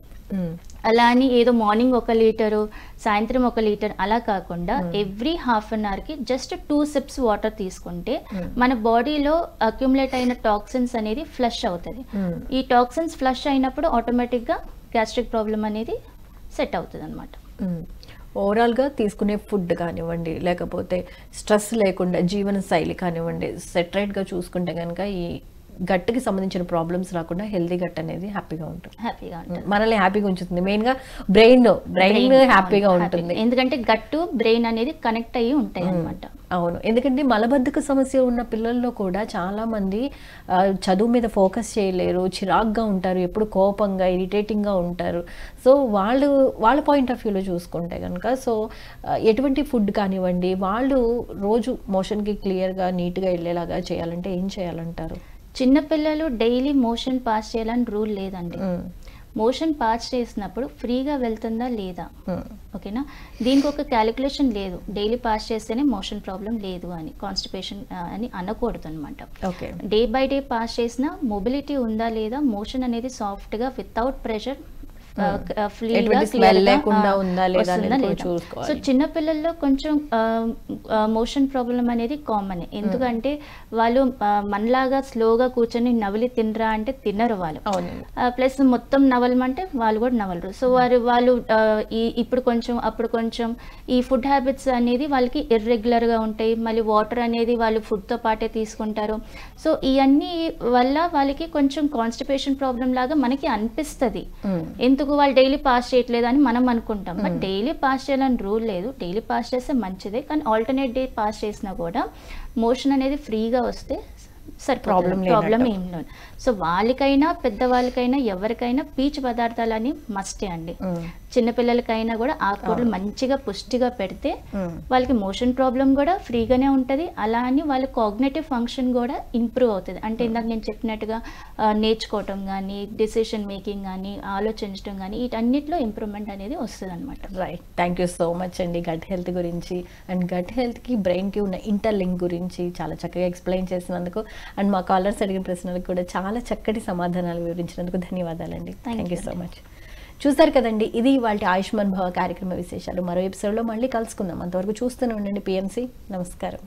అలా అని ఏదో మార్నింగ్ 1 లీటరు సాయంత్రం 1 లీటర్ అలా కాకుండా ఎవ్రీ హాఫ్ అన్ అవర్కి జస్ట్ 2 sips వాటర్ తీసుకుంటే మన బాడీలో అక్యుములేట్ అయిన టాక్సిన్స్ అనేది ఫ్లష్ అవుతుంది. ఈ టాక్సిన్స్ ఫ్లష్ అయినప్పుడు ఆటోమేటిక్గా గ్యాస్ట్రిక్ ప్రాబ్లం అనేది సెట్ అవుతుంది అనమాట. ఓవరాల్గా తీసుకునే ఫుడ్ కానివ్వండి, లేకపోతే స్ట్రెస్ లేకుండా జీవన శైలి కానివ్వండి, సెటరేట్గా చూసుకుంటే కనుక ఈ గట్టుకి సంబంధించిన ప్రాబ్లమ్స్ రాకుండా హెల్తీ గట్ అనేది హ్యాపీగా ఉంటుంది, మనల్ని హ్యాపీగా ఉంచుతుంది. మెయిన్గా బ్రెయిన్ హ్యాపీగా ఉంటుంది, ఎందుకంటే గట్టు బ్రెయిన్ అనేది కనెక్ట్ అయ్యి ఉంటాయి అన్నమాట. అవును, ఎందుకంటే మలబద్ధక సమస్య ఉన్న పిల్లల్లో కూడా చాలా మంది చదువు మీద ఫోకస్ చేయలేరు, చిరాగ్గా ఉంటారు, ఎప్పుడు కోపంగా ఇరిటేటింగ్గా ఉంటారు. సో వాళ్ళ పాయింట్ ఆఫ్ వ్యూలో చూసుకుంటే కనుక సో ఎటువంటి ఫుడ్ కానివ్వండి, వాళ్ళు రోజు మోషన్కి క్లియర్గా నీట్గా వెళ్ళేలాగా చేయాలంటే ఏం చేయాలంటారు? చిన్నపిల్లలు డైలీ మోషన్ పాస్ చేయాలని రూల్ లేదండి. మోషన్ పాస్ చేసినప్పుడు ఫ్రీగా వెళ్తుందా లేదా, ఓకేనా. దీనికి ఒక క్యాలిక్యులేషన్ లేదు, డైలీ పాస్ చేస్తేనే మోషన్ ప్రాబ్లం లేదు అని, కాన్స్టిపేషన్ అని అనకూడదు అనమాట. Okay. Day by day pass చేసిన మొబిలిటీ ఉందా లేదా, మోషన్ అనేది సాఫ్ట్గా వితౌట్ ప్రెషర్ సో చిన్నపిల్లల్లో కొంచెం మోషన్ ప్రాబ్లం అనేది కామన్. ఎందుకంటే వాళ్ళు మనలాగా స్లోగా కూర్చొని నవలి తినరా అంటే తినరు వాళ్ళు, ప్లస్ మొత్తం నవలమంటే వాళ్ళు కూడా నవలరు. సో వాళ్ళు ఇప్పుడు కొంచెం అప్పుడు కొంచెం ఈ ఫుడ్ హ్యాబిట్స్ అనేది వాళ్ళకి ఇర్రెగ్యులర్గా ఉంటాయి. మళ్ళీ వాటర్ అనేది వాళ్ళు ఫుడ్తో పాటే తీసుకుంటారు. సో ఇవన్నీ వల్ల వాళ్ళకి కొంచెం కాన్స్టిపేషన్ ప్రాబ్లం లాగా మనకి అనిపిస్తుంది. ఎందుకు వాళ్ళు డైలీ పాస్ చేయట్లేదు అని మనం అనుకుంటాం, బట్ డైలీ పాస్ చేయాలని రూల్ లేదు. డైలీ పాస్ చేస్తే మంచిదే, కానీ ఆల్టర్నేట్ డే పాస్ చేసినా కూడా మోషన్ అనేది ఫ్రీగా వస్తే ప్రాబ్లం ఏం లేదు. సో వాళ్ళకైనా పెద్దవాళ్ళకైనా ఎవరికైనా పీచు పదార్థాలని మస్టే అండి. చిన్నపిల్లలకైనా కూడా ఆకుకూరలు మంచిగా పుష్టిగా పెడితే వాళ్ళకి మోషన్ ప్రాబ్లం కూడా ఫ్రీగానే ఉంటుంది. అలా అని వాళ్ళ కాగ్నేటివ్ ఫంక్షన్ కూడా ఇంప్రూవ్ అవుతుంది. అంటే ఇందాక నేను చెప్పినట్టుగా నేర్చుకోవటం కానీ, డిసిషన్ మేకింగ్ కానీ, ఆలోచించడం కానీ, వీటన్నిటిలో ఇంప్రూవ్మెంట్ అనేది వస్తుంది అనమాట. Right. Thank you so much అండి. గట్ హెల్త్ గురించి అండ్ గట్ హెల్త్కి బ్రెయిన్కి ఉన్న ఇంటర్లింక్ గురించి చాలా చక్కగా ఎక్స్ప్లెయిన్ చేసినందుకు అండ్ మా కాలర్స్ అడిగిన ప్రశ్నలకు కూడా చాలా చక్కటి సమాధానాలు వివరించినందుకు ధన్యవాదాలండి. Thank you so much. చూసారు కదండి, ఇది ఇవాళ ఆయుష్మాన్ భవ కార్యక్రమ విశేషాలు. మరో ఎపిసోడ్లో మళ్ళీ కలుసుకుందాం. అంతవరకు చూస్తూనే ఉండండి PMC. నమస్కారం.